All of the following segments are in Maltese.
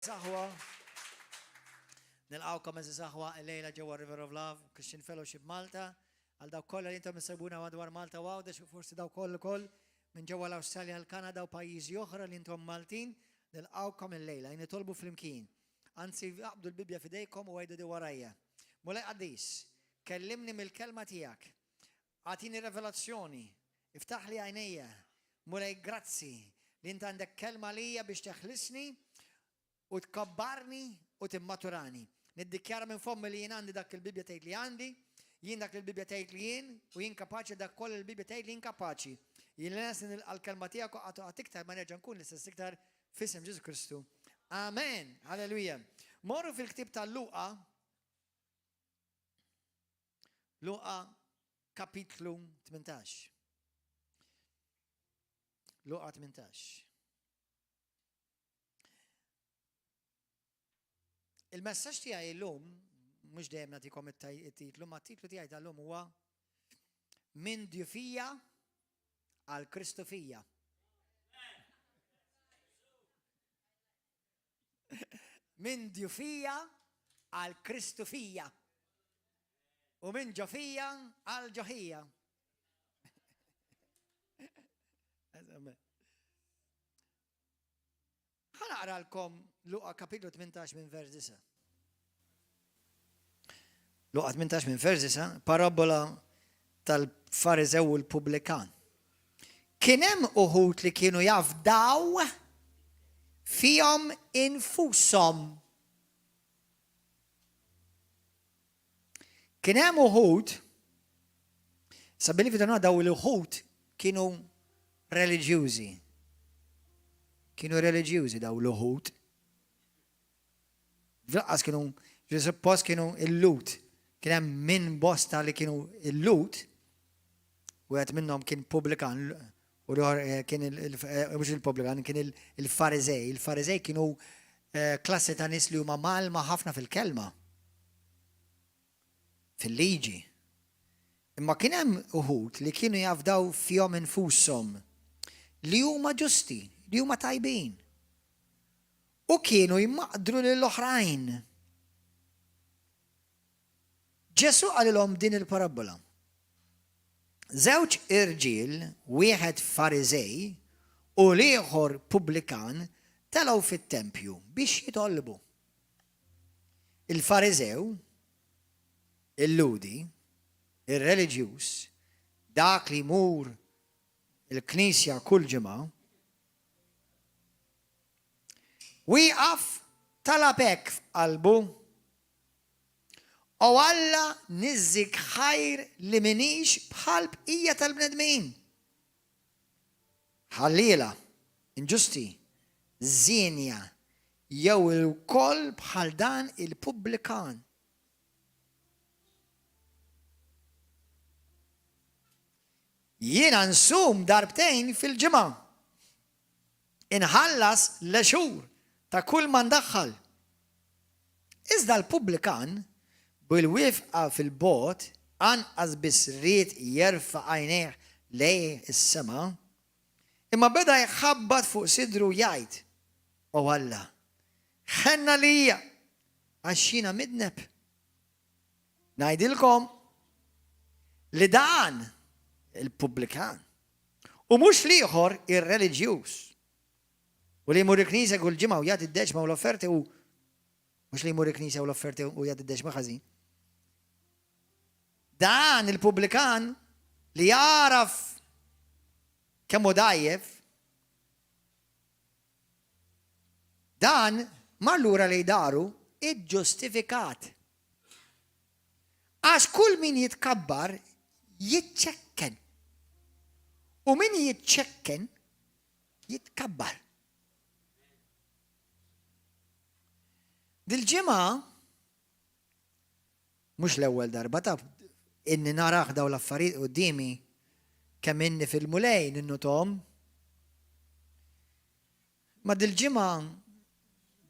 Saħwa. Nilqawkom eżi saħwa il-lejla ġewwa River of Love, Christian Fellowship Malta. Għal daw kollha li intom isegwuna madwar Malta u għawdex u forsi daw koll minn ġewwa l-Awstralja l-Kanada u pajjiżi oħra li intom Maltin, nilqawkom il-lejla. Jien nitolbu flimkien. Anzi qabdu l-Bibja fidejkom u għajdu di warajja. Mulej qaddis, kellimni mill-kelma tiegħek. Għatini revelazzjoni, iftaħ li għajnejja. Mulej grazzi li inti għandek kelma lija biex teħlisni u tkabbarni u timmaturani. Niddikjara minn fommi li jien għandi dak il-Bibja tgħid li għandi, jien dak il-Bibja tgħid li jien u jien kapaċi dak koll il-Bibja tgħid li jien kapaċi. Jien l-nes għal-kelma tiegħek għatu iktar ma nerġa' nkun l-istess iktar f'isem Ġesu Kristu. Amen. Halleluja. Morru fil-ktib tal-Luqa. Luqa kapitlu 18. Luqa 18. Il-messaġġ tiegħi llum mhux dejjem nagħtikom it-titlu, ma t-titlu tiegħi tal-lum huwa Min djufija għal Kristu fija. Min djufija għal Kristu fija. U min ġofija għal ġoħija. Ħanaqralkom Luqa kapitlu 18 minn vers 9. Luqa 18 minn vers 9, parabola tal-Fariżew u l-Pubblikan. Kien hemm uħud li kienu jafdaw fihom infushom. Kien hemm uħud, sabbili fidana daw l-uħud kienu reliġjużi. Kienu reliġjużi daw l-uħud. F'laqqas kienu, suppost kienu il-lut. Kien hemm min bosta li kienu il-lut, u għed minnhom kien Pubblikan, u kien mhux il-Pubblikan, kien il-Farizej. Il-Farizej kienu klassi ta' nies li huma malma ħafna fil-kelma. Fil-liġi. Imma kien hemm uħud li kienu jafdaw fihom infushom li huma ġusti, li huma tajbin. U kienu jimmaqdru lill-oħrajn. Ġesu qalilhom din il-parabola. Żewġ irġiel, wieħed Fariżej u l-ieħor Pubblikan, telgħu fit-tempju biex jitolbu. Il-Fariżew, il-ludi, ir-reliġjuż, dak li jmur il-Knisja kull ġimgħa, wieqaf talab hekk f'qalbu u Alla niżżik ħajr li minix bħal bqija tal-bnedmin. Ħalliela, inġusti, żienja, jew il-koll bħal dan il-Pubblikan. Jiena nsum darbtejn fil-ġimgħa. Inħallas l-xhur ta' kull ma ndaħħal. Iżda l-Pubblikan bil-wifqa fil-bot anqas biss ried jerfa' għajnejh lejn is-sema, imma beda jħabbat fuq sidru jgħid: O Alla, ħenna lija għax jiena midneb. Ngħidilkom li dan il-Pubblikan u mhux l-ieħor ir-reliġjuż. U li jmur il-Knisja kull ġimgħa u jagħti d-deċma u l-offerti u mhux li jmur il-Knisja u l-offerti u jagħti d-deċma ħażin. Dan il-Pubblikan li jaraf kemm hu dajjef, dan mar lura li daru iġġustifikat. Għax kull min jitkabbar jitċekken. U min jitċekken jitkabbar. Dil-ġimgħa mhux l-ewwel darba ta' inni naraħ daw l-affarijiet qudiemi kemm inni fil-mulej ninnutom. Ma dil-ġimgħa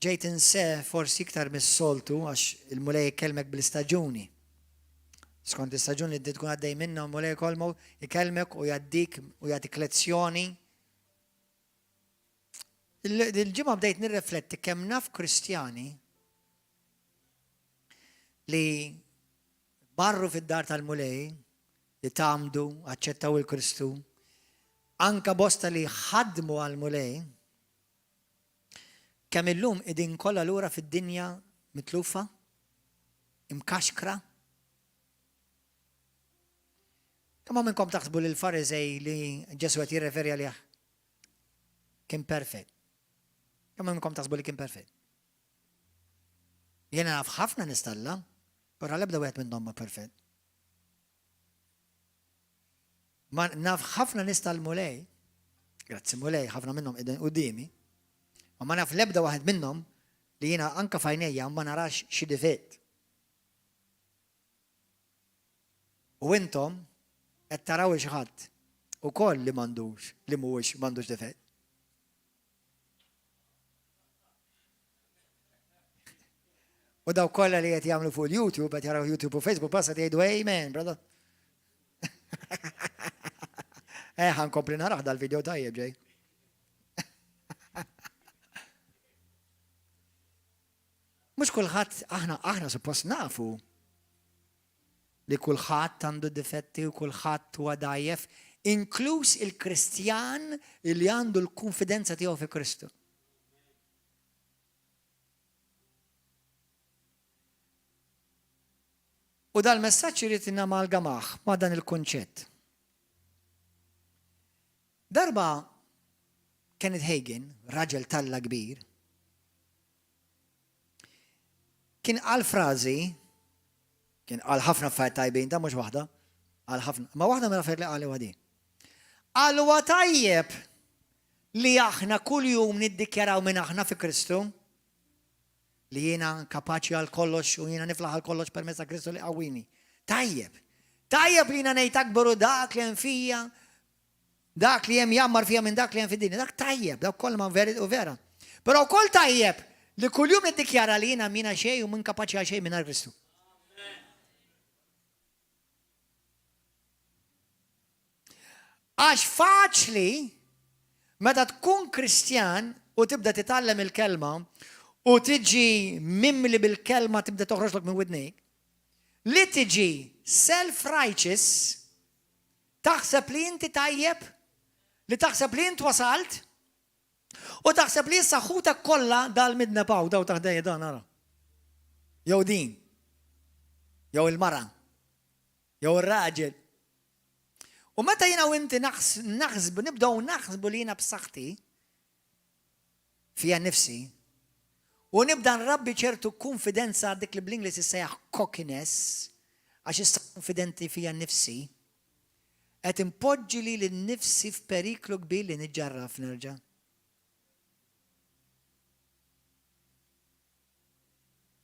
ġejt inseh forsi iktar mis-soltu għax il-mulej jkellmek bil-istaġuni. Skont l-istaġun li tkun għaddej minnhom mulej kolmu jkellmek u jgħaddik u jagħtik lezzjoni. Il-ġimgħa bdejt nirrifletti kemm naf Kristjani li marru fid-dar tal-mulej, li tagħmdu, aċċettaw il-Kristu, anka bosta li ħadmu għal-mulej, kemm illum qegħdin kollha lura fid-dinja mitlufa, imkaxkra. Kemm minnkom taħsbu li l-Farizej li Ġesu qed jirreferi għalih kien perfett? Kemm minnkom taħsbu li kien perfett? Jiena naf ħafna nistalla, però l-ebda wieħed minnhom ma perfett. Ma naf ħafna nista l-mulej, grazzi mulej, ħafna minnhom qegħdin qudiemi, ma naf l-ebda waħed minnhom li jiena anka fajnejja ma narax xi difett. U intom qed taraw xi ħadd ukoll li m'għandux, li mhuwiex m'għandux difett. U daw kollha li qed jagħmlu fuq YouTube, qed jaraw YouTube u Facebook, basta jgħidu amen, brother. Ħankompli naraħ dal-video tajjeb ġej. Mhux kulħadd aħna suppost nafu li kulħadd għandu difetti u kulħadd huwa dajjef, inkluż il-Kristjan li għandu l-konfidenza tiegħu fi Kristu. U dal-messaġġ irid namalgamaħ ma' dan il-kunċett. Darba Kenneth Hagin, raġel talla kbir, kien qal frażi, kien qal ħafna affarijiet tajbin, da mhux waħda, qal ħafna, ma waħda mill-affarijiet li qal huwa din. Qal huwa tajjeb li aħna kuljum niddikjaraw minn aħna fi Kristu, li jiena kapaċi għal kollox u jiena niflaħ għal kollox permezz ta' Kristu li qawwini. Tajjeb. Tajjeb li jiena ngħid akbaru dak li hemm fija, dak li hemm jammar fija minn dak li hemm fid-dinja. Dak tajjeb, dak kollha ma veri u vera. Però wkoll tajjeb li kuljum niddikjara li jiena mina xejn u min kapaċi għal xejn mingħajr Kristu. Għax faċli meta tkun Kristjan u tibda titgħallem il-kelma u tiġi mimli bil-kelma tibda toħroġlok minn widnejk, li tiġi self-righteous, taħseb li inti tajjeb, li taħseb li inti wasalt, u taħseb li issa ħutek kollha dal-midna paw, daw taħdejja dan ara. Jew din, jew il-mara, jew ir-raġel. U meta jiena u inti nibdew naħsbu li jiena b'saħħti fija nnifsi, u nibda nrabbi ċertu konfidenza dik li bl-Inglis jissejjaħ cockiness, għax issa konfidenti fija nnifsi, qed impoġġi li l-nifsi f'periklu kbir li niġġarraf nerġa'.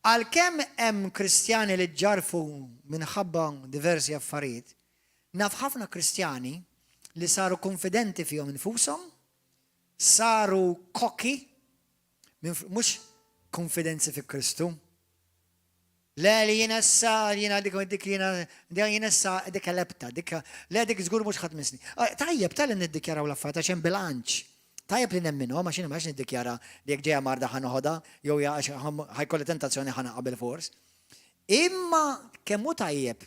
Għalkemm hemm Kristjani li ġarfu minħabba diversi affarijiet, naf ħafna Kristjani li saru konfidenti fihom infushom, saru cocky, mhux konfidenzi fi Kristu. Le li jiena issa, jiena dik jiena issa dik lebta, le dik żgur mhux ħadd misni. Tajjeb tal niddikjaraw l-affarijiet għax hemm bilanċ. Tajjeb li nemminhom għax jiena m'għax niddikjara li jekk ġejja marda ħanoħodha jew ħajkolli tentazzjoni ħanaqabel fors. Imma kemm hu tajjeb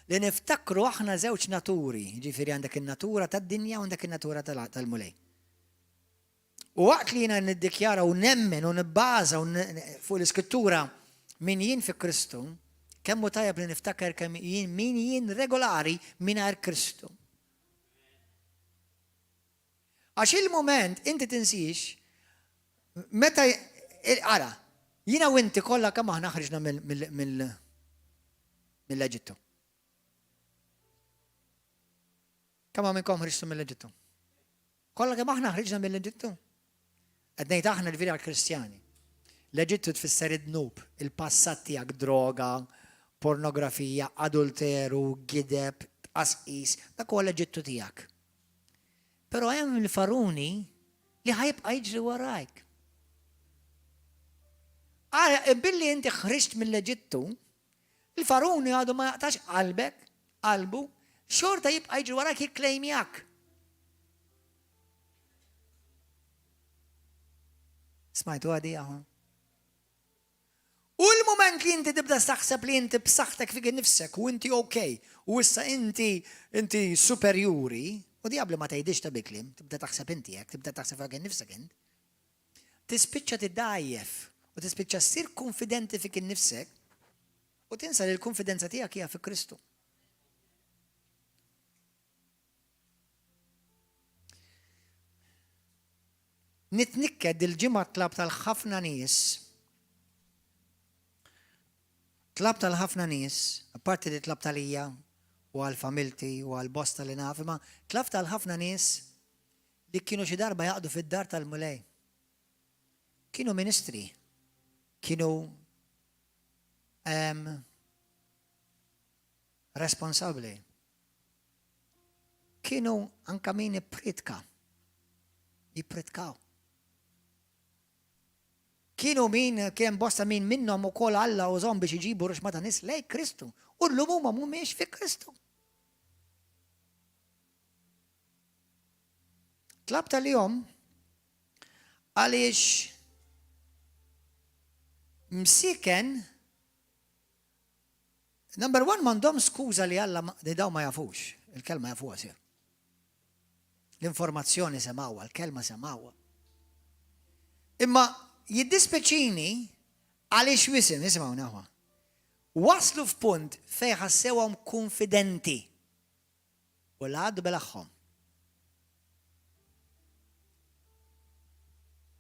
li niftakru aħna żewġ naturi, ġifieri għandek in-natura tad-dinja u għandek in-natura tal-mulej. U waqt li jiena niddikjara u nemmen u nibbaża fuq l-Iskrittura min jien fi Kristu, kemm hu tajjeb li niftakar kemm min jien regolari mingħajr Kristu. Għax il-moment inti tinsix meta ara, jiena u inti kollha kemm aħna ħriġna mill-Eġittu. Kemm minnkom ħriġtu mill-Eġittu? Kollha kemm aħna ħriġna mill-Eġittu. Qed ngħid aħna l-veri għall-Kristjani. L-Eġittu tfisser id-dnub, il-passat tiegħek droga, pornografija, adulteru, gideb, tqasqis, dak huwa l-Eġittu tiegħek. Però hemm il-faruni li ħajbqa' jiġri warajk. Billi inti ħriġt mill-Eġittu, il-faruni għadu ma jaqtax qalbu, xorta jibqa' jiġri warajk jikklejmjak. Smajtu għadi għahon. U l-moment li inti tibda taħseb li inti b'saħħtek fik nifsek u inti okej, u issa inti superjuri, u diabli ma tgħidix ta' biklim, tibda taħseb inti hekk, tibda taħseb fik nifsek int. Tispiċċa tiddajjef u tispiċċa ssir konfidenti fik nifsek u tinsa li l-konfidenza tiegħek hija fi Kristu. Nitnikked il-ġimgħa tlab tal-ħafna nies. Tlab tal-ħafna nies, apparti li tlab talija u għal-familti u għal-bosta li naf, ma tlab tal-ħafna nies li kienu xi darba jaqdu fid-dar tal-mulej. Kienu ministri, kienu responsabli. Kienu anka min jipritkaw. Kienu kien bosta min minnom u kol Alla u zom biex iġibu ruxmata nis lej Kristu. U l-lumuma mumiex fi Kristu. Tlab tal-jom għaliex msiken number one mandom skuza li Alla li daw ma jafux. Il-kelma jafuha sir. L-informazzjoni semawa, l-kelma semawa. Imma jiddispeċini għaliex wisim, nisimaw naħwa. Waslu f'punt fej ħassewhom konfidenti u l-għaddu belaħħom.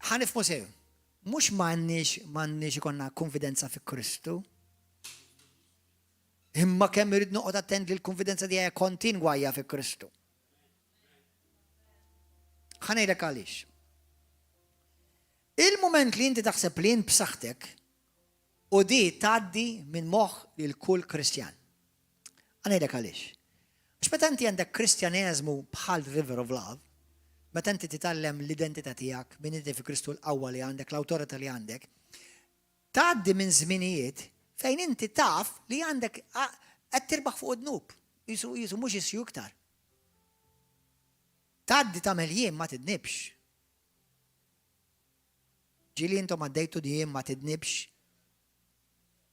Ħanifmu sew, mux m'għandniex ikonna konfidenza fi Kristu, imma kemm irid noqgħod attent li l-konfidenza tiegħi kontinwajja fi Kristu. Ħanejlek għaliex. Il-moment li inti taħseb li int b'saħħtek u di tgħaddi minn moħħ lil kull Kristjan. Għanejlek għaliex. Għax meta inti għandek Kristjaneżmu bħal River of Love, meta inti titgħallem l-identità tiegħek minn inti fi Kristu l-qawwa li għandek, l-awtorità li għandek, tgħaddi minn żminijiet fejn inti taf li għandek qed tirbaħ fuq id-dnub. Jisu mhux isju iktar. Tgħaddi tagħmel jiem ma tidnibx. Ġili intom għaddejtu di jiem ma tidnibx.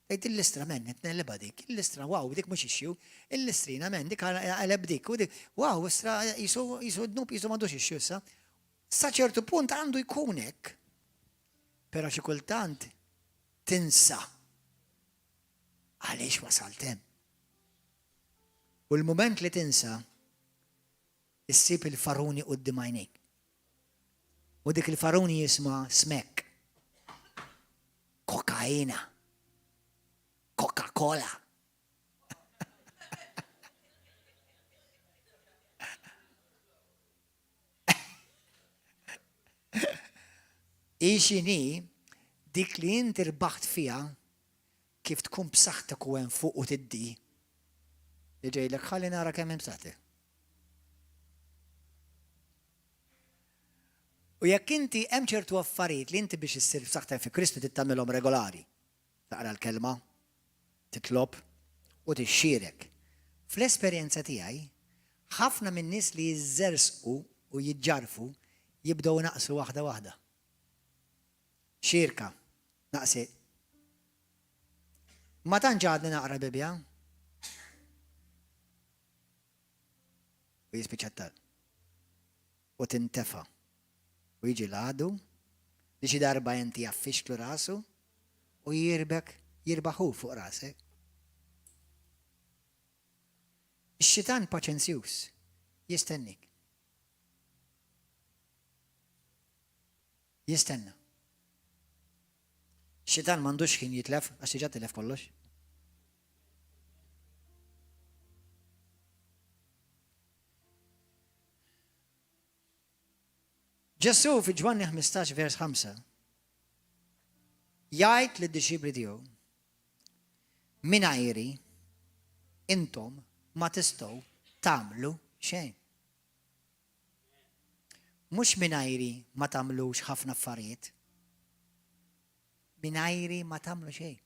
Għajt il-listra men, netneleba dik, il-listra, wow, dik mux ixju, il-listrina men, dik għaleb dik, u dik, wow, istra, jisu d-nub, jisu madux ixju, sa. Sa ċertu punt għandu jkunek, pero xi kultant tinsa. Għaliex wasaltem. U l-moment li tinsa, issib il-faruni qudiem għajnejk. U dik il-faruni jisma' smek. Kokaina. Coca-Cola. Ixini, dik li inti rbaħt fija kif tkun b'saħħtek u hemm fuq u tiddi. Ġejlek ħalli nara kemm hemm b'saħħtek. U jekk inti hemm ċertu affarijiet li inti biex issir b'saħħtek fi Kristu tittamilhom regolari. Taqra l-kelma, titlob u tixxierek. Fl-esperjenza tiegħi, ħafna min-nies li jiżżersqu u jiġġarfu jibdew naqsu waħda waħda. Xierka, naqsi. Ma tantx għadni naqra bibja. U jispiċċattal. U tintefa'. U jiġi l-għadu, li xi darba inti jaffixklu rasu u jirbaħu fuq rasek. Ix-xitan paċenzjuż jistennik. Jistenna. Xitan m'għandux ħin jitlef, għax diġà tilef kollox. Ġesu fi Ġwanni 15 vers 5 jgħid lid-disċipli tiegħu mingħajri intom ma tistgħu tagħmlu xejn. Mhux mingħajri ma tagħmlux ħafna affarijiet. Mingħajri ma tagħmlu xejn.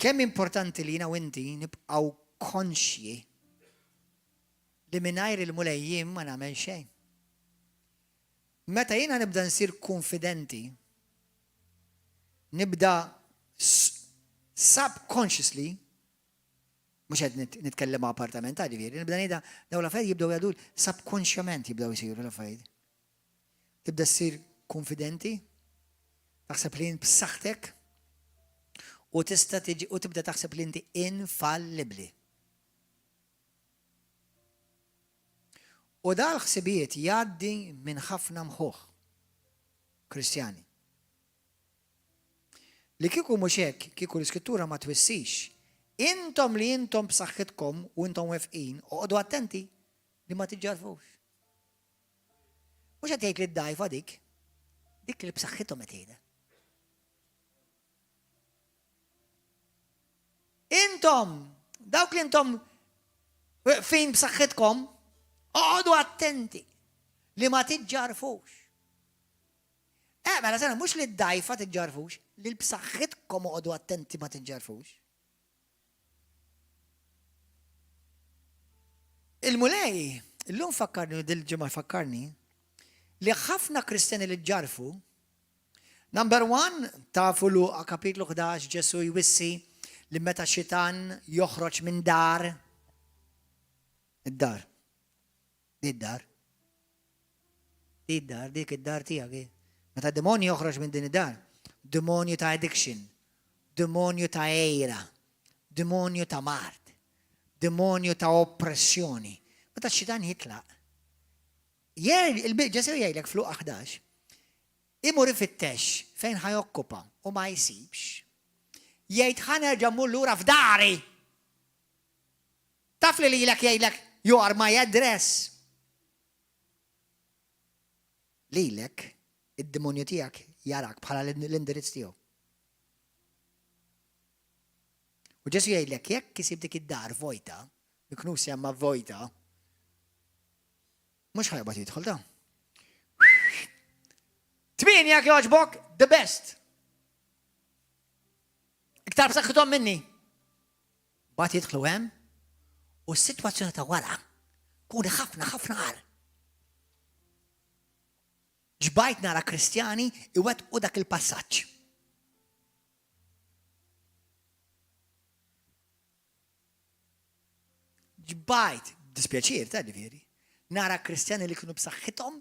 Kemm importanti li jiena u inti nibqgħu konxji li mingħajr il-mulejjim ma nagħmel xejn. Meta jiena nibda nsir konfidenti, nibda subconsciously, mux għed nitkellem appartament, ġifieri, nibda ngħidha daw l-affarijiet jibdew jgħidu subconsciously jibdew jsiru l-affarijiet. Tibda ssir konfidenti, taħseb li b'saħħtek u tista' tiġi u tibda taħseb li inti infallibbli. U dal-ħsibijiet jgħaddi minn ħafna mħuħ Kristjani. Li kieku mhux hekk, kieku l-Iskrittura ma twissix, intom li intom b'saħħitkom u intom wefqin, oqgħodu attenti li ma tiġġarfux. Mhux qed jgħid li d-dgħajfa dik li b'saħħithom qed jgħidha. Intom, dawk li intom wefqin b'saħħitkom, oqgħodu attenti li ma tiġġarfux. Mela sena mhux li d-dgħajfa tiġġarfux, li b'saħħitkom oqgħodu attenti ma tiġġarfux. Il-mulej, illum fakkarni u dil-ġimgħa fakkarni li ħafna Kristjani li ġarfu, number 1, tafu Luqa kapitlu 11 Ġesu jwissi li meta xitan joħroġ minn dar. Id-dar. Dik id-dar tiegħek. Meta demonju joħroġ minn din id-dar, demonju ta' addiction, demonju ta' ejra, demonju ta' mart, demonju ta' oppressjoni. Meta xitan jitlaq. Ġesu jgħidlek f'Luqa 11, imur ifittex fejn ħajokkupa u ma jsibx. Jgħid ħanerġa' mmur lura f'dari. Taf li lilek jgħidlek you are my address. Lilek id-demonju tiegħek jarak bħala l-indirizz tiegħu. U Ġesu jgħidlek jekk isib dik id-dar vojta, il-knus jamma vojta, mhux ħajbad jidħol da. 8 jekk jogħġbok, the best. Iktar b'saħħithom minni. Bad jidħlu hemm u s-sitwazzjoni ta' wara kuni ħafna qar. Ġbajt nara Kristjani iwettqu dak il-passaġġ. Ġbajt, dispjaċir ta' ġifieri, nara Kristjani li kienu b'saħħithom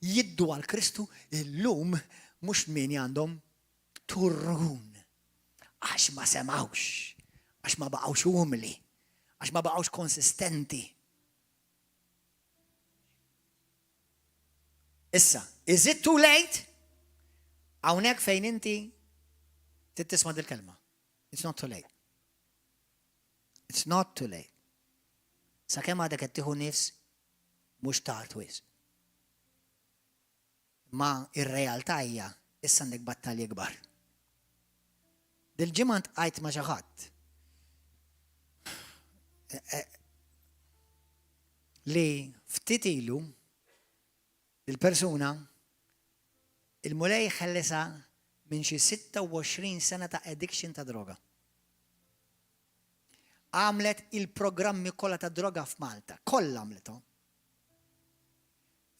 jiddu għal Kristu illum mhux min għandhom turrun. Għax ma semawx, għax ma baqgħux umli, għax ma baqgħux konsistenti. Issa, is it too late? Hawnhekk fejn inti tittisma' dil-kelma. It's not too late. It's not too late. Sakemm għadek qed tieħu nifs mhux tard wisq. Ma ir-realtà hija issa għandek battalji kbar. Dil-ġimgħa ntqajt ma' xi ħadd li ftit ilu il-persuna il-mulej ħellesa minn xi 26 sena ta' addiction ta' droga. Għamlet il-programmi kollha ta' droga f'Malta, kollha għamlethom.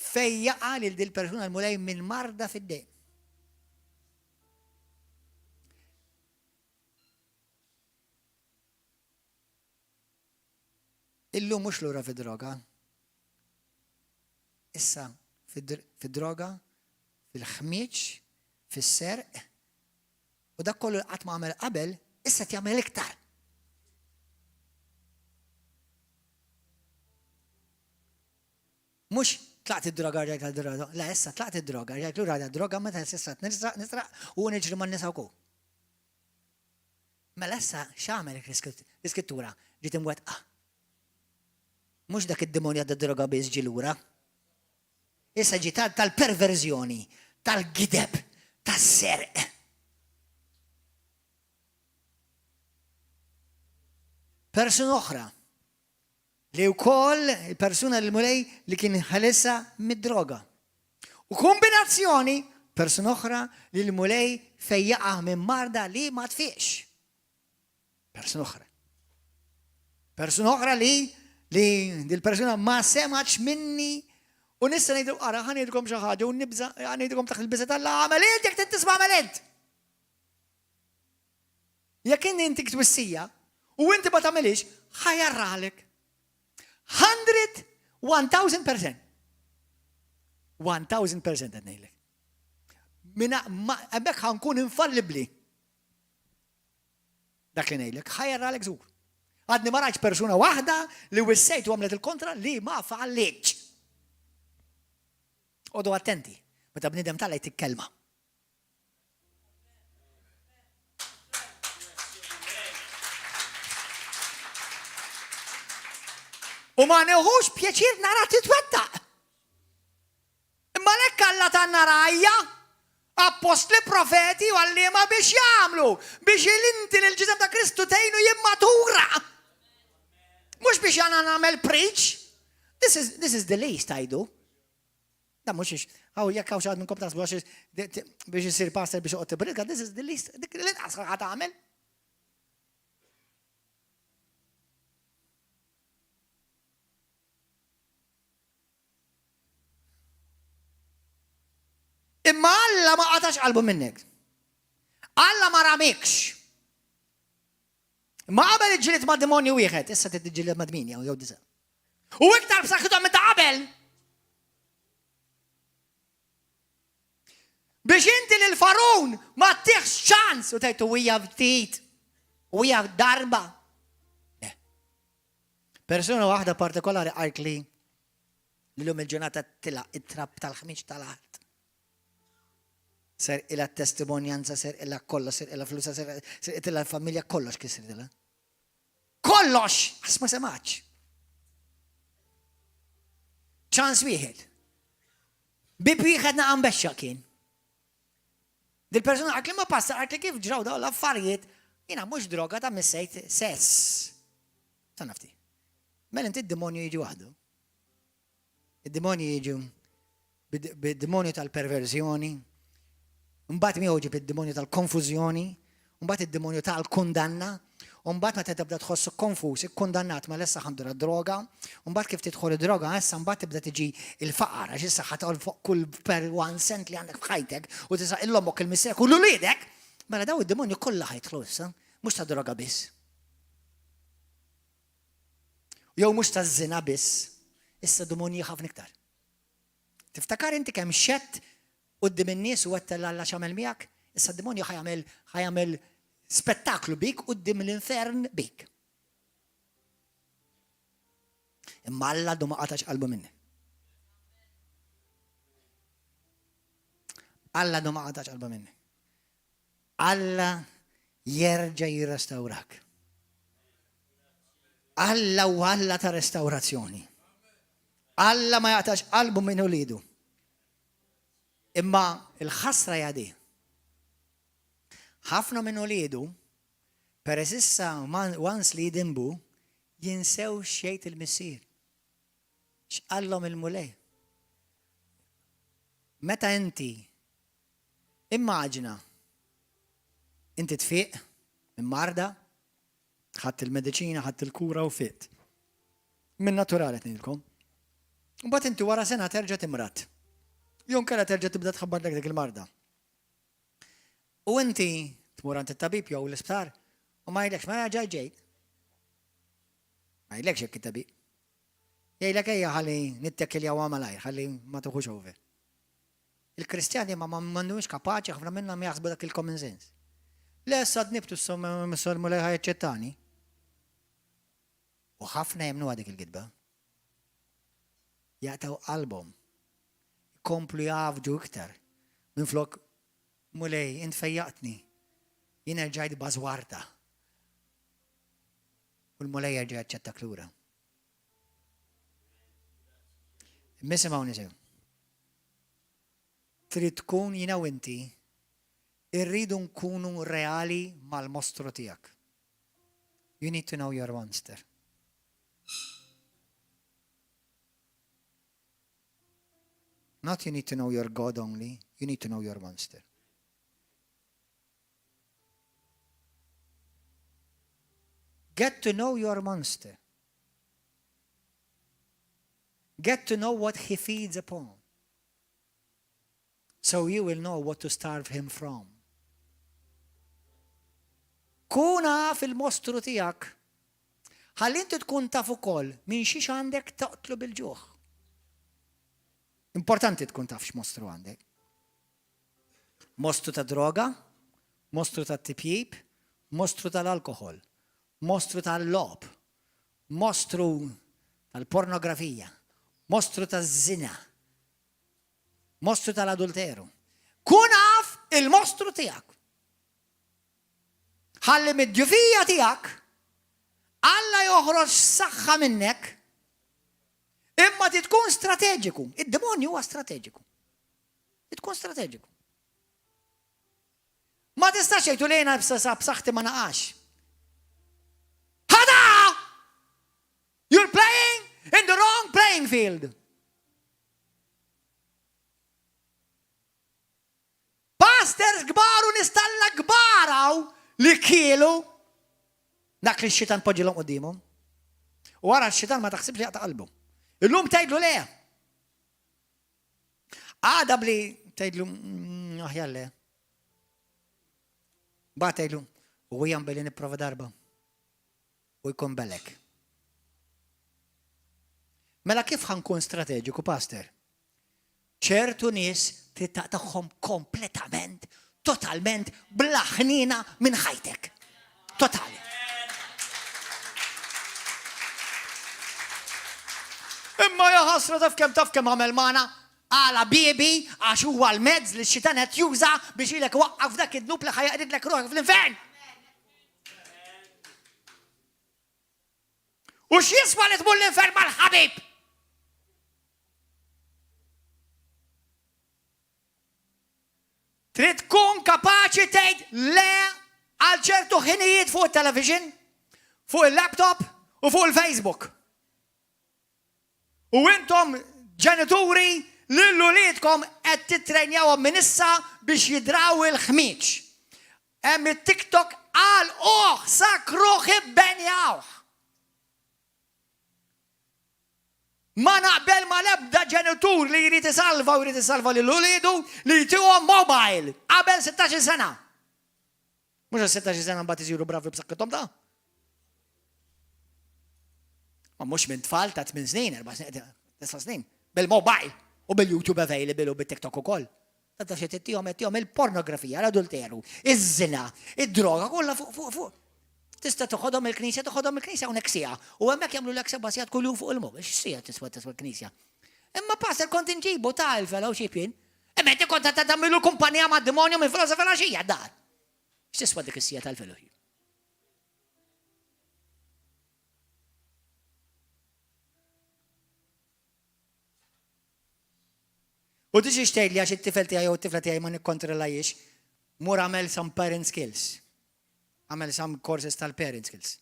Fejjaqa lil dil persuna l-mulej minn marda fid-dejn. Illum mhux lura fid-droga. Issa fid-droga, fil-ħmieġ, fis-serq, u dak kollu qatt ma għamel qabel, issa tjagħmel iktar. Mhux tlaqt id-droga rġajt għal-droga, la issa tlaqt id-droga rġajt lura għal-droga meta s-sisrat nisraq u niġri man nisa wkoll. Mela issa x'għamel l-Iskrittura ġiet imwettqa. Mhux dak id-demonja d-droga biss ġi lura. Issa ġi tal-perverżjoni, tal-gideb, tas-serq. Persuna oħra li wkoll il-persuna l-mulej li kien ħalessa mid-droga. U kombinazzjoni persuna oħra li l-mulej fejjaqa minn marda li ma tfiqx. Persuna oħra. Persuna oħra li dil-persuna ma semax minni U nissa ngħidu ara ħanidkom xi ħaġa u nibża ngħidilkom taħt il-biża tal għamel int jekk tisma' għamel int. Jekk inti twissija u inti ma tagħmilix ħajarralek. 1000% 1000% qed ngħidlek. Hemmhekk ħankun infallibbli. Dak li ngħidlek ħajarralek żgur. Għadni ma rajtx persuna waħda li wissejt u għamlet il-kontra li ma fa'alliċ. Odu attenti, meta bnidem tagħlek tikkelma. U ma neħux pjaċir nara titwettaq. Imma lekk Alla tanna rajja, apostli, profeti u għallima biex jagħmlu, biex il-inti l-ġisem ta' Kristu tgħinu jimmatura. Mhux biex jana nagħmel preach. This is the least I do. Da mhux għaw jekk hawn xi ħadd minnkom tasbu biex isir pastor biex joqgħod tibrilka, this is the least. Dik l-inqas ħadd tagħmel. Imma Alla ma qatax qalbu minnek. Alla ma ramikx. Ma qabel iġġieled ma' demonju wieħed, issa tiġġieled ma' 8 jew 9. U iktar b'saħħithom minn ta' qabel. Biex inti lil Farun ma tieħx ċans u tgħid hija ftit. U hija darba. Persuna waħda partikolari qalt li llum il-ġurnata tilaq it-trapp tal-ħmiġ tal-art. Ser ila testimonjanza, ser ila kollox, ser ila flusa, ser ila familja kollox kisir ila. Kollox! Għasma semax. ċans wieħed. Bib wieħed naqam bexxa kien. Dil-persuna għakli ma passa, għakli kif ġraw daw l-affarijiet, jina mux droga ta' missejt sess. Ta' nafti. Mela inti id-demonju jiġu għadu. Id-demonju jiġu bid-demonju tal-perverzjoni, mbagħad miegħu ġib id-demonju tal-konfużjoni, mbagħad id-demonju tal-kundanna, mbagħad meta tibda tħossu konfuż, ikkundannat ma lessa ħandur droga, mbagħad kif tidħol id-droga issa mbagħad tibda tiġi il-faqar għax issa ħatqol fuq kull per 1 cent li għandek f'ħajtek u tisa' illomok il-missek u l-uliedek, mela daw id-demonju kollha ħajtħlu issa, mhux ta' droga biss. Jew mhux ta' żina biss, issa demonji ħafna iktar. Tiftakar inti kemm xett qudiem in-nies u għedt Alla x'għamel miegħek, issa d-demonju ħajamel spettaklu bik qudiem l-infern bik. Imma Alla du ma qatax qalbu minni. Alla du ma qatax qalbu minni. Alla jerġa' jirrestawrak. Alla u Alla ta' restawrazzjoni. Alla ma jaqtax qalbu minn ulidu. Imma il-ħasra jadi. Ħafna minn ulidu, peress issa once li jidimbu, jinsew xejt il-missier. X'qallhom il-mulej. Meta inti immaġina inti tfiq immarda, ħadd il-mediċina, ħadd il-kura u fiqt. Min naturali tnilkom. Mbagħad inti wara sena terġa' timrat. Jon kera terġa' tibda tħabbar dak il-marda. U inti tmur għand it-tabib jew l-isptar u ma jgħidlekx ma ġejt. Ma jgħidlekx hekk it-tabib. Jgħidlek ejja ħalli nittekkiljaw malajr, ħalli ma tuħux over. Il-Kristjani ma m'għandhomx kapaċi ħafna minnhom jaħsbu dak il-common sense. Le sad nibtu s-sommu lejha jaċċettani. U ħafna jemnu dik il-gidba. Jaqtaw qalbhom. Komplu jafġu iktar. Minflok mulej, int fejjaqtni. Jien ġajt bażwarta. U l-mulej jerġa' jaċċettak lura. Misimgħu nisew. Trid tkun jiena u inti irridu nkunu reali mal-mostru tiegħek. You need to know your monster. Not you need to know your God only, you need to know your monster. Get to know your monster. Get to know what he feeds upon. So you will know what to starve him from. Kuna fil-mostru tijak, ħalli inti tkun taf ukoll minn xiex għandek taqtlu bil-ġuħ. Importanti tkun taf x'mostru għandek. Mostru ta' droga, mostru ta' tipjib, mostru tal-alkohol, mostru tal-lob, mostru tal-pornografija, mostru tal-zina, mostru tal-adulteru. Kun għaf il-mostru tijak. ħalli mid-ġufija tijak, Alla joħroġ saħħa minnek, imma titkun strateġiku. Id-demonju huwa strateġiku. Titkun strateġiku. Ma tistax jgħidu lejna b'saħħti ma naqax. Ħada! You're playing in the wrong playing field. Pastors gbar u nistalla gbaraw li kielu dak li x-xitan poġilhom qudiemhom. U wara x-xitan ma taħsibx li jaqta' qalbu. Illum tgħidlu le. Għada bli tgħidlu aħjar le. Ba tgħidlu u jgħam billi nipprova darba. U jkun belek. Mela kif ħankun strateġiku, pastor? ċertu nies trid taqtagħhom kompletament, totalment blaħnina minn ħajtek. Totali. Imma jaħasra taf kemm għamel magħna għala bibi għax huwa l-mezz li x-xitan qed juża biex ilek waqqaf dak id-dnub li ħajqdilek ruħek fl-infern. U x'jiswa li tmur l-infern mal-ħabib? Trid tkun kapaċi tgħid le għal ċertu ħinijiet fuq it-television, fuq il-laptop u fuq il-Facebook. U intom ġenituri lill-uliedkom qed titrenjawhom minn issa biex jidraw il-ħmieġ. Hemm it-TikTok għal sakruħ ibbenjawh. Ma naqbel ma l-ebda ġenitur li jrid isalva lill-uliedu li jtihom mobile qabel 16 sena. Mhux 16 sena mbagħad isiru bravi b'saħħithom da. Ma mhux minn tfal ta' 8 snin, 9 snin, bil-mobile u bil-YouTube available u bil-TikTok ukoll. Ta' xi tittihom il-pornografija, l-adulteru, iż-żina, id-droga kollha fuq. Tista' toħodhom il-knisja hawnhekk sija. U hemmhekk jagħmlu l-ek sebasjat kull jum fuq il-mob. X'sija tiswa l-knisja. Imma passer kont inġibu ta' il-fellowship jien. Imma inti kont ta' tagħmilu kumpanija mad-demonju minn filosofija xija dar. X'tiswa dik is-sija tal-fellowship? U tiġi xtejli għax it-tifel tiegħi u t-tifla tiegħi ma nikkontrollajiex, mur għamel some parent skills. Għamel some courses tal-parent skills.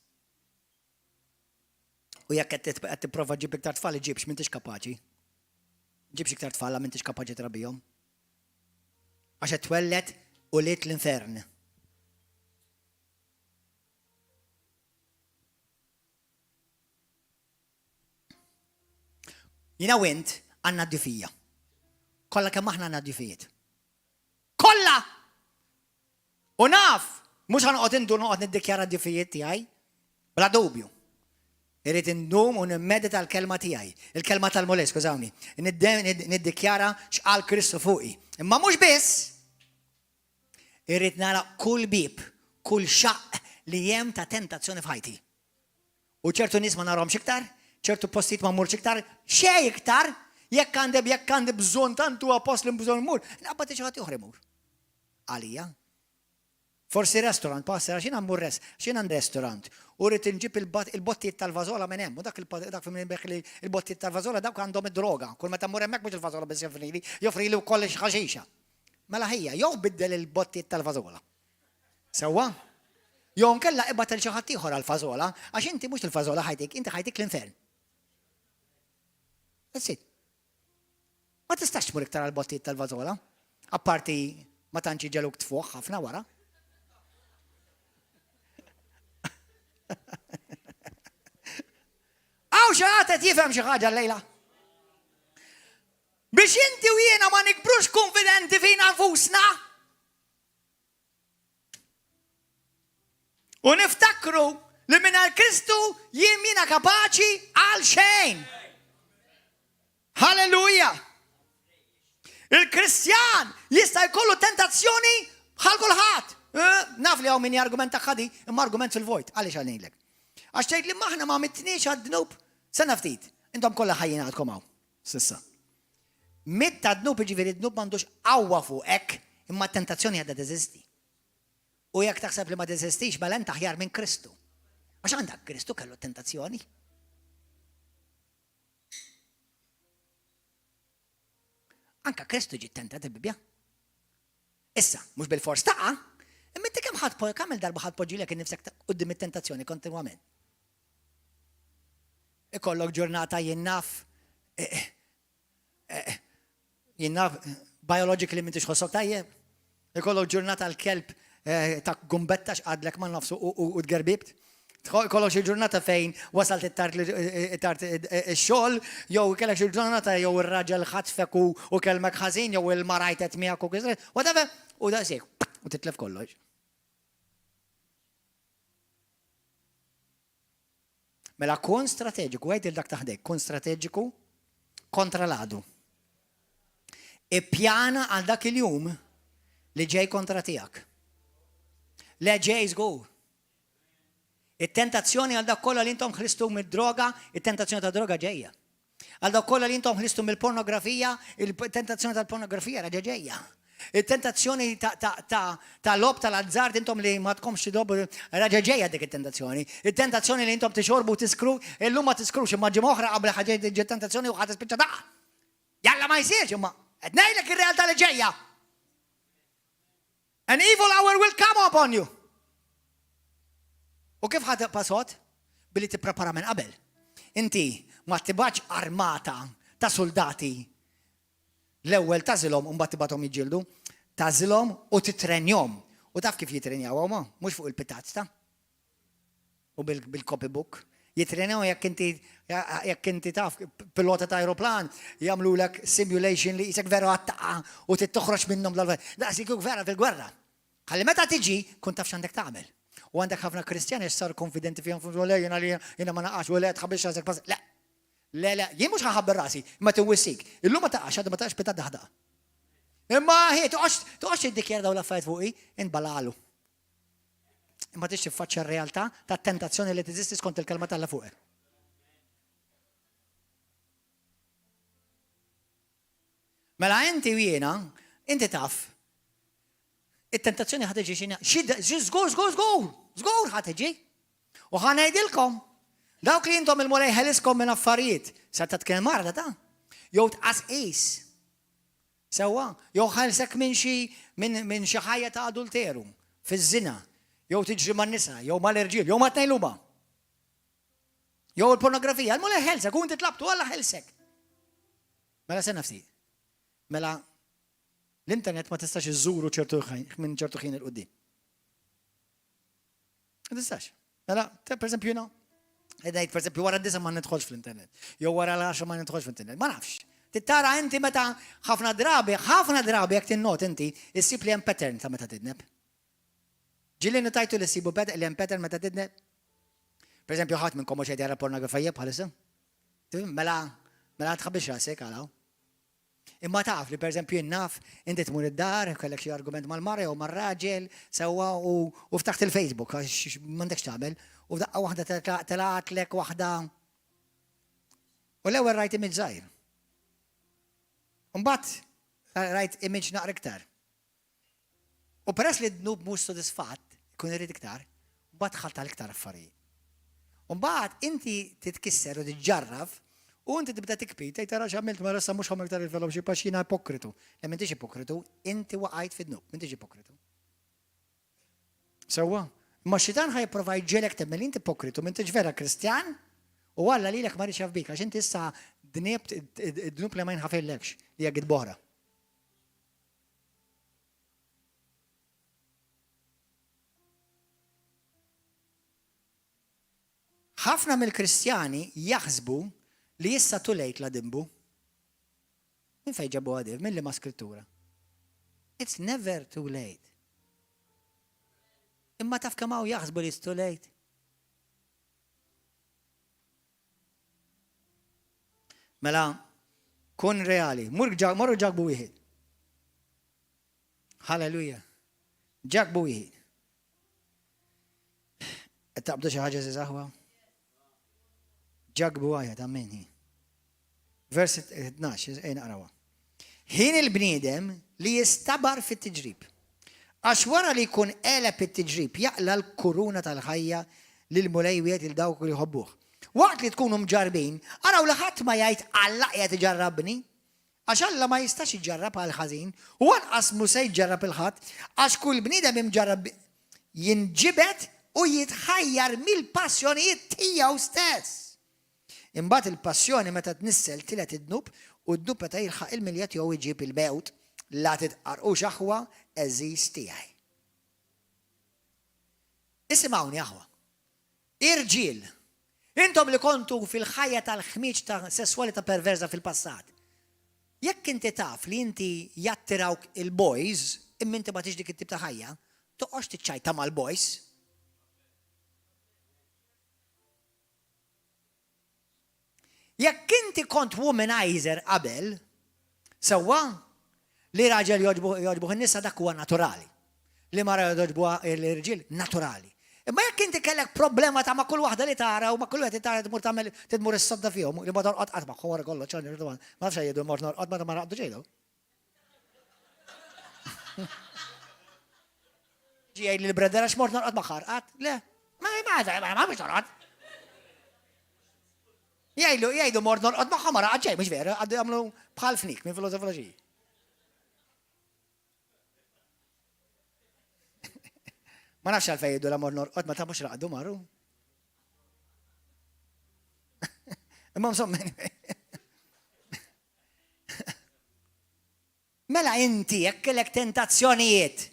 U jekk qed tipprova ġib iktar tfal iġibx m'intix kapaċi. Ġibx iktar tfal m'intix kapaċi trabbihom. Għax qed twellet u liet l-infern. Jiena u int għandna d-difija. Kolla kemm aħna għandna d-difijiet. Kolla! U naf, mhux ħanoqgħod indur noqgħod niddikjara d-difijiet tiegħi, bla dubju. Irid indum u nimmedita l-kelma tiegħi, il-kelma tal-Mulej, skużawni. Niddikjara x'qal Kristu fuqi. Imma mhux biss. Irid nara kull bib, kull xaq li hemm ta' tentazzjoni f'ħajti. U ċertu nies ma narahomx iktar, ċertu postijiet ma mmurx iktar, xejn iktar. Jekk għandi bżonn tantu apost li bżonn mur, naqbad xi ħadd oħra mur. Għalija. Forsi restaurant, passera x'in għamur x'in għand restaurant. U rrid inġib il-bottijiet tal-vażola minn hemm, u dak minn beħ il-bottijiet tal-vażola dawk għandhom id-droga. Kull meta mmur hemmhekk mhux il-vażola biss joffrili wkoll ħaxixa. Mela ħejja, jew biddel il-bottijiet tal-vażola. Sewwa? Jew nkella ibgħat il xi ħadd ieħor għall-vażola, għax inti mhux il-vażola ħajtik, inti ħajtik l-infern. That's it. Ma tistax tmur iktar għal-bottijiet tal-vażola, apparti ma tantx ġeluk tfuħ ħafna wara. Għaw xi ħadd qed jifhem xi ħaġa llejla. Biex inti u jiena ma nikbrux konfidenti fina nfusna. U niftakru li minna Kristu jien mina kapaċi għal xejn. Halleluja. Il-Kristjan jista' jkollu tentazzjoni bħal kulħadd. Naf li hawn min jargumenta ħadi, imma argument fil-vojt, għaliex għalnejlek. Għax tgħid li maħna ma mitniex għad-dnub, sena ftit, intom kollha ħajjin għadkom hawn. Sissa. Mitta dnub ġifieri dnub m'għandux qawwa fuqek, imma t-tentazzjoni għadha teżisti. U jekk taħseb li ma teżistix mela int aħjar minn Kristu. Għax għandek Kristu kellu tentazzjoni. Anka Kristu ġi tentat il-Bibja. Issa, mhux bil-fors taqa', imma inti kemm darba ħadd poġġilek innifsek quddiem it-tentazzjoni kontinwament. Ikollok ġurnata jinnaf biologically m'intix ħossok tajjeb. Ikollok ġurnata l-kelb ta' gumbetta x'qadlek ma' nafsu u tgerbibt. Kollok xi ġurnata fejn wasalt it-tart ix-xogħol, jew kellek xi ġurnata jew ir-raġel ħatfek u kelmek ħażin jew il-marajtet miegħek u kizret, whatever, u daqsik, u titlef kollox. Mela kun strateġiku, għajt il-dak taħdek, kun strateġiku kontra l-għadu. Ippjana għal dak il-jum li ġej kontra tiegħek. Le ġej żgur. Il-tentazzjoni għal dak kollha li intom ħlistu mid-droga, il-tentazzjoni ta' droga ġejja. Għal dak kollha li intom ħlistu mill-pornografija, il-tentazzjoni tal-pornografija raġa ġejja. Il-tentazzjoni ta' lob tal-azzard intom li ma tkomx tidobu raġa ġejja dik il-tentazzjoni. Il-tentazzjoni li intom tixorbu tiskru, illum ma tiskrux imma ġimgħa oħra qabel ħaġa tentazzjoni u ħadd tispiċċa da'. Jalla ma jsirx imma qed ngħidlek ir-realtà li ġejja. An evil hour will come upon you. U kif ħad pasot? Billi tipprepara minn qabel. Inti ma tibaċ armata ta' soldati l-ewwel tażilhom u mbagħad tibgħathom jiġġieldu, tażilhom u titrenjhom. U taf kif jitrenjaw huma? Mhux fuq il-pitazz ta' u bil-copybook. Jitrenjaw jekk inti taf pilota ta' aeroplan jagħmlulek simulation li jisek vera għattaqa u tittoħroġ minnhom daqsik vera fil-gwerra. Ħalli meta tiġi kun taf x'għandek tagħmel. U għandek ħafna Kristjani sar konfidenti fihom fuq jiena ma naqax u le tħabbix rasek pas. Le, jien mhux ħaħabber rasi, imma tiwissik. Illum ma taqax, għadha ma taqax bita daħda. Imma ħi toqgħodx tiddikjar dawn l-affarijiet fuqi, inbalalu. Imma tix tiffaċċja r-realtà tat-tentazzjoni li teżisti skont il-kelma tal-la fuqek. Mela inti u jiena, inti taf. Il-tentazzjoni ħateġi żgur ħateġi. U ħanejdilkom, dawk li intom il-mulej ħeliskom minn affarijiet, sa tkun marda ta' jew tqas qis. Sewwa, jew ħelsek minn xi ħajja ta' adulteru fiż-żina, jew tiġri man-nisa, jew mal-irġiel, jew mat-tnejluba. Jew il-pornografija, il-mulej ħelsek u inti tlabtu Alla ħelsek. Mela se nafsi. Mela l-internet ma tistax iżżuru minn ċertu ħin il-qudiem. Ma tistax. Mela, per esempio, ngħid per esempio wara d-disa ma nidħolx fl-internet. Jew wara l-10 ma nidħolx fl-internet. Ma nafx. Tittara inti meta ħafna drabi jekk tinnot inti issib li hemm pattern ta' meta tidneb. Ġieli notajtu li ssibu li hemm pattern meta tidneb. Per esempio ħadd minnkom mhux qed jara pornografija bħalissa. Mela tħabbix rasek għalaw. Imma taf li per eżempju naf inti tmur id-dar, kellek xi argument mal-mara jew mar-raġel, sewwa u ftaħt il-Facebook għax m'għandekx tagħmel, u f'daqqa waħda telaqatlek waħda. U l-ewwel rajt image żgħir. Mbagħad rajt image naqra iktar. U peress li d-dnub mhux sodisfatt, ikun irid iktar, mbagħad ħalt għal iktar affarijiet. U mbagħad inti titkisser u tiġġarraf u inti tibda tikpi, tgħid tara x'għamilt ma rassa mhux ħammel iktar il-fellowship għax jiena ipokritu. Le m'intix ipokritu, inti waqgħid fid-dnub, m'intix ipokritu. Sewwa, imma x-xitan ħajprova jġielek temmel inti ipokritu, m'intix vera Kristjan u Alla lilek ma rridx jaf bik għax inti issa dniebt id-dnub li ma jinħafillekx li hekk boħra. Ħafna mill-Kristjani jaħsbu li issa tulejt la dimbu. Min fejn ġabu għadi? Min li ma skrittura? It's never too late. Imma taf kemm hawn jaħsbu li it's too late. Mela, kun reali, morru ġagbu wieħed. Halleluja. Ġagbu wieħed. Taqbdu xi ħaġa żaħwa? Ġagbu wieħed ammen. Vers 12, naqrawa. Ħin il-bniedem li jistabar fit-tiġrib. Għax wara li jkun eleb it-tiġrib jaqla l-kuruna tal-ħajja lil mulejwiet il dawk li jħobbuh. Waqt li tkunu mġarbin, araw li ħadd ma jgħid Alla qiegħed iġarrabni, għax Alla ma jistax iġarrab għal ħażin, u anqas mu se jġarrab il-ħadd, għax kull bniedem imġarrab jinġibet u jitħajjar mill-passjonijiet tiegħu stess. Imbagħad il-passjoni meta tnissel tilet id-dnub u d-dnub meta jilħaq il-miljat jew iġib il-mewt la titqarqu xaħwa eżis tiegħi. Isimgħuni aħwa. Irġiel, intom li kontu fil-ħajja tal-ħmiġ ta' sesswalità perversa fil-passat. Jekk inti taf li inti jattirawk il-boys, imma inti ma tix dik it-tip ta' ħajja, toqgħodx tiċċajta mal-boys. Jekk inti kont womanizer qabel, sewwa li raġel jogħġbuh in-nisa dak huwa naturali. Li mara jogħġbuha l-irġiel naturali. Imma jekk inti kellek problema ta' ma' kull waħda li tara u ma' kull wieħed tara tidmur is-sodda fihom li ma torqod qatt magħhom wara kollox ċarni ma nafx jgħidu mort norqod meta ma raqdu ġejlu. Ġi jgħid li l-bredera x'mort norqod magħha qatt? Le, ma biex torqod. Jgħidu mort norqod magħha ma raqgħod ġej, mhux vera, għaddu jagħmlu bħal fnik minn filosofoloġija. Ma nafx għalfej jiddu la mor norqod ma ta' mux raqdu marru. Imma msommen. Mela inti jekk kellek tentazzjonijiet.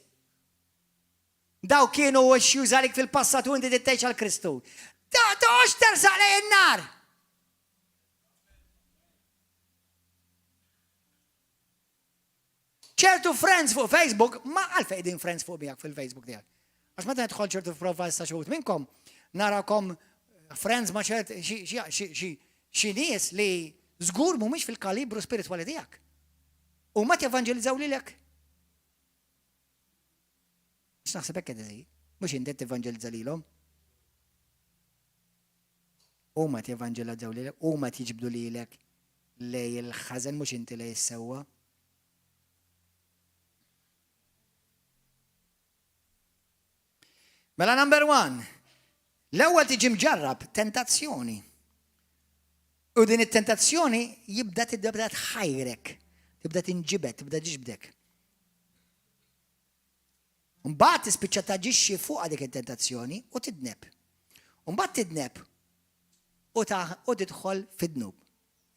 Daw kienu issues għalik fil-passat u inti tittejx għal Kristu. Toqgħodx tersaq lejn in-nar. ċertu friends fuq Facebook, ma għalfej din friends fuq miegħek fil-Facebook tiegħek. Għax meta nidħol ċertu profiles ta' xogħol minnkom, narakom friends ma' xi nies li żgur mhumiex fil-kalibru spiritwali tiegħek. U ma tevanġelizzaw lilek. X'naħseb hekk qed mhux inti tevanġelizza lilhom. U ma tevanġelizzaw lilek, u ma tiġbdu lilek lej il-ħażen mhux inti lej issewwa. Mela number 1, l-ewwel tiġi mġarrab tentazzjoni. U din it-tentazzjoni tibda tħajrek, tibda tinġibet, tibda ġibdek. Mbagħad tispiċċa taġixxi fuq dik it-tentazzjoni u tidneb. Mbagħad tidneb u tidħol fid-dnub.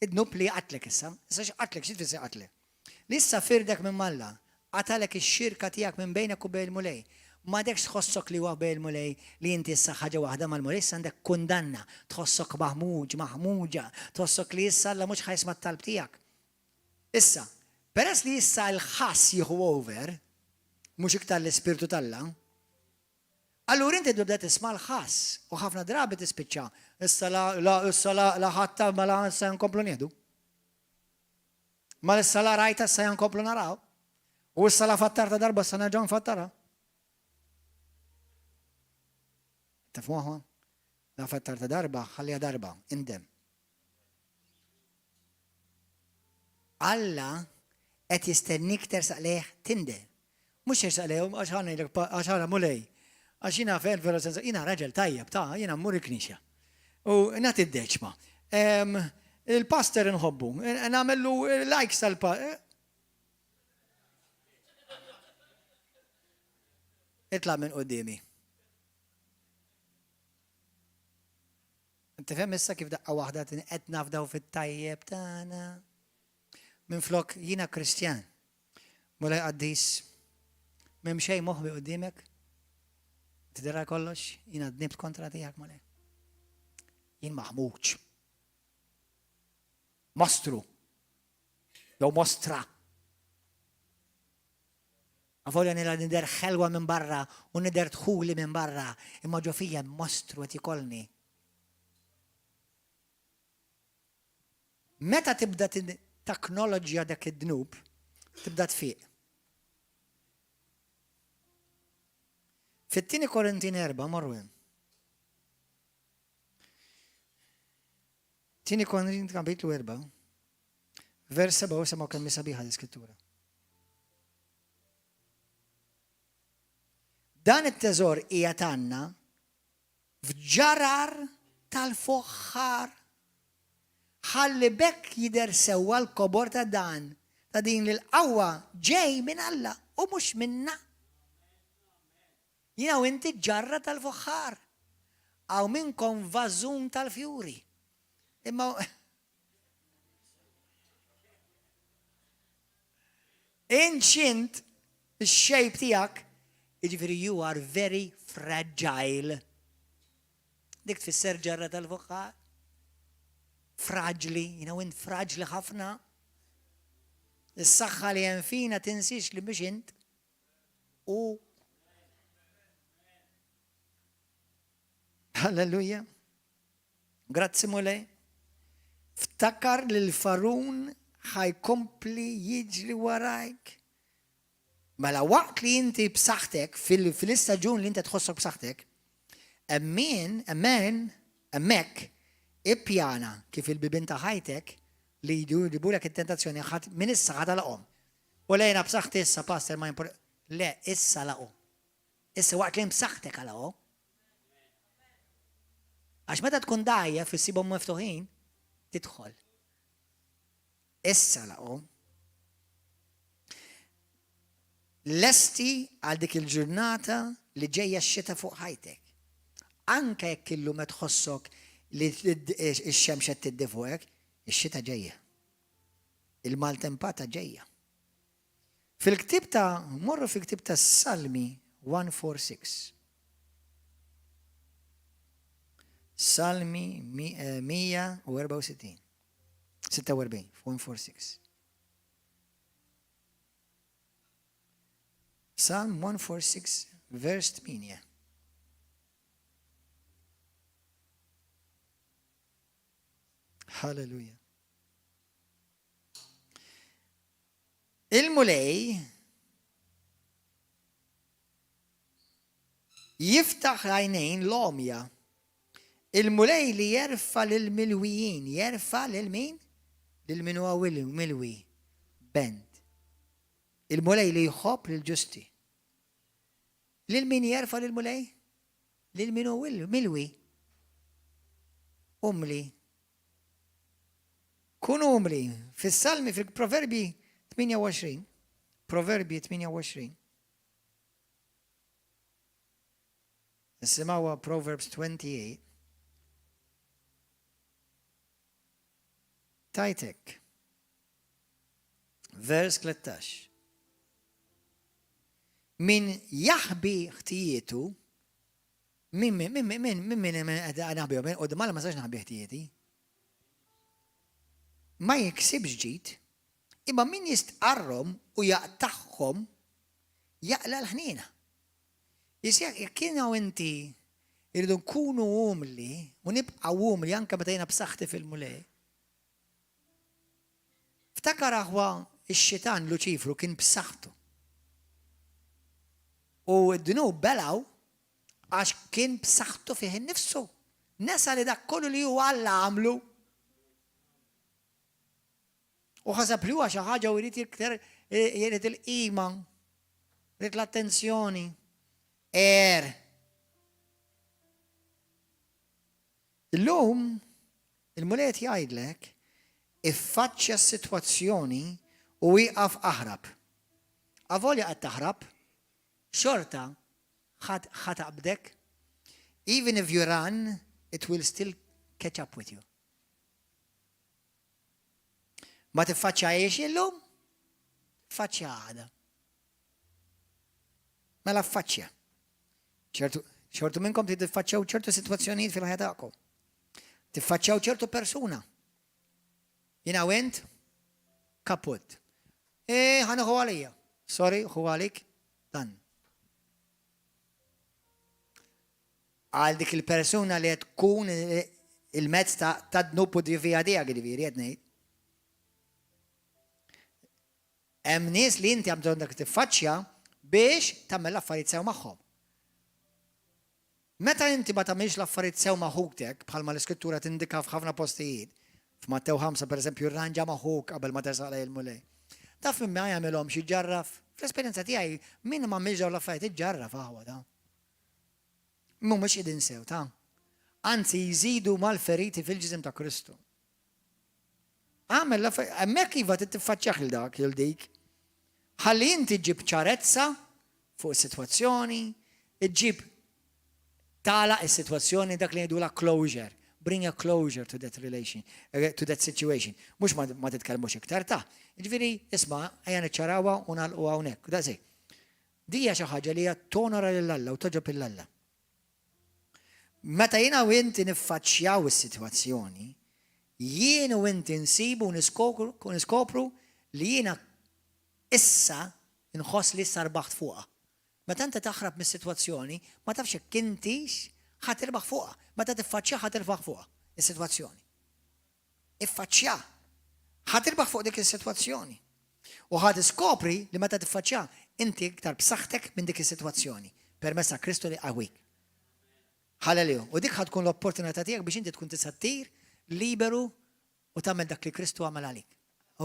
Id-dnub li qatlek issa qatlek xi tfisser qatlek. Li issa firdek minn Malla, qatalek ix-xirka tiegħek minn bejnek u bejn mulej. Ma dekx tħossok li huwa bejn mulej li inti issa ħaġa waħda mal-mulej issa għandek kundanna, tħossok maħmuġa, tħossok li issa Alla mhux ħajsma' t-talb tiegħek. Issa, peress li issa l-ħass jieħu over, mhux iktar l-ispirtu tal-Alla, allura inti tibda tisma' l-ħass u ħafna drabi tispiċċa, issa la ħatta ma la issa nkomplu nieħdu. Ma issa la rajta issa nkomplu naraw. U issa la fattarta darba issa nerġgħu nfattara. Tafmuħa? La fattarta darba, ħallija darba, indem. Alla qed jistennik tersaq lejh tindem. Mhux tersaq lejhom għax ħana mulej. Għax jiena fejn fil-sensa, jiena raġel tajjeb jiena mmur il-knisja. U nagħti d-deċma. Il-pastor inħobbu, nagħmellu likes tal-pastor. Itla' minn qudiemi. Tifhem issa kif daqqa waħda qed nafdaw fit-tajjeb tagħna. Minflok jiena Kristjan. Mulej qaddis m'hemm xejn moħħbi quddiemek. Tidra kollox, jiena dnibt kontra tiegħek mulej. Jien maħmuġ. Mostru. jew mostra. Għavolja nila nider ħelwa minn barra u nider tħuli minn barra imma ġo fija mostru għet jikolni. Meta tibda teknoloġija dak id-dnub, tibda tfiq. Fit-tieni Korintin 4, morru hemm. Tieni Korintin kapitlu 4, vers 7 semgħu kemm sabiħa l-Iskrittura. Dan it-teżor qiegħed għandna f'ġarar tal-foħħar. Ħalli bekk jidher sewwa l-kobor ta' dan ta' din l-qawwa ġej minn Alla u mhux minna. Jiena u inti ġarra tal-foħħar. Aw minnkom vażun tal-fjuri. Imma inċint ix-xejp tiegħek, jiġifieri you are very fragile. Dik tfisser ġarra tal-foħħar. Fraġli, jiena u int fraġli ħafna. Is-saħħa li hemm fina tinsix li mhux int u Halleluja. Grazzi mulej. Ftakar li l-farun ħajkompli jiġri warajk. Mela waqt li inti b'saħħtek fil-istaġun li inti tħossok b'saħħtek, emmek ippjana kif il-bibin ta' ħajtek li jibulek it-tentazzjoni minn issa ħata laqom. U lejna b'saħħti issa pastor ma jimpor. Le, issa laqom. Issa waqt li b'saħħtek laqom. Għax meta tkun dajja fis-sibhom miftuħin, tidħol. Issa laqgħu. Lesti għal dik il-ġurnata li ġejja x-xita fuq ħajtek. Anke jekk illum qed tħossok li x-xemx qed tiddi fuqek, ix-xita ġejja. Il-maltempata ġejja. Fil-ktieb ta' morru fil-ktieb ta' Salmi 146. Salmi 164. 46, 146. Psalm 146, verse 8. Hallelujah. Il-mulej jiftaħ għajnejn l-omja. Il-mulej li jerfa l-milwijin, jerfa l-min? L-minu għawil, milwi, bend. Il-mulej li jħob l-ġusti. L-min jerfa l-mulej? L-minu għawil, milwi. Umli. Kun umli. Fis-salmi, fil-proverbi 28. Proverbi 28. Nisimawa Proverbs 28. Tajtek. Vers 13. Min jaħbi ħtijietu, min naħbi, u d-mala ma sax naħbi ħtijieti, ma jiksibx ġid, imma min jistqarrom u jaqtaħħom jaqla l-ħnina. Jisjak, kiena u inti irridu nkunu umli, u nibqa umli anka meta jena b'saħħti fil-mulej. Ftakar aħwa ix-xitan Luċifru kien b'saħħtu. U d-dnu belaw għax kien b'saħħtu fih innifsu. Nesa li dak kollu li huwa Alla għamlu. U ħasab li huwa xi ħaġa u jrid il-qima, jrid l-attenzjoni. Illum il-mulet jgħidlek iffaċċja s-sitwazzjoni u wieqaf aħrab. Avolja qed taħrab, xorta ħataqbdek. Even if you run, it will still catch up with you. Ma tiffaċċja għiex illum? Faċċja għada. Mela ffaċċja. ċertu minnkom tiffaċċjaw ċertu sitwazzjonijiet fil-ħajja tagħkom. Tiffaċċjaw ċertu persuna. Jina għent, kaput. Ħanaħu għalija. Sorry, ħu għalik. Dan. Għal dik il-persuna li tkun il-mezz ta' dnupu divija dija għidiviri, jednejt. Hemm nies li inti għamdu dak tiffaċċja biex tagħmel l-affarijiet sew magħhom. Meta inti ma tagħmilx l-affarijiet sew maħuktek, bħalma l-Iskrittura tindika f'ħafna postijiet, f'Mattew 5 pereżempju rranġa maħuk qabel ma tersaq il-mulej. Taf minn ma jagħmilhom xi ġarraf. Fl-esperjenza tiegħi min ma m'għamilx l-affarijiet iġġarraf aħwa ta'. Mhumiex qegħdin sew ta'. Anzi jżidu mal-feriti fil-ġisem ta' Kristu. Għamel l-affarijiet, hemmhekk iva tittiffaċċjah il dak il dik. Ħalli inti ġib ċarezza fuq is-sitwazzjoni, iġġib tala is-sitwazzjoni dak li jgħidu la closure. Bring a closure to that relation, to that situation. Mhux ma titkellmux iktar ta'. Ġifieri isma' ejja niċċarawha u nagħlqu hawnhekk. Daqsi. Dija xi ħaġa li hija tonora lil-Alla u toġob il-Alla. Meta jiena u inti niffaċċjaw is-sitwazzjoni, jien u inti nsibu niskopru li jiena issa nħoss li sarbaħt fuqha. Meta inti taħrab mis-sitwazzjoni, ma tafx hekk intix ħatirbaħ fuqha. Meta tiffaċċja ħatirbaħ fuqha is-sitwazzjoni. Iffaċċja. Ħatirbaħ fuq dik is-sitwazzjoni. U ħad iskopri li meta tiffaċċja inti iktar b'saħħtek minn dik is-sitwazzjoni permezz ta' Kristu li qawwik. Ħalleluja. U dik ħad tkun l-opportunità tiegħek biex inti tkun tista' tir liberu u tagħmel dak li Kristu għamel għalik.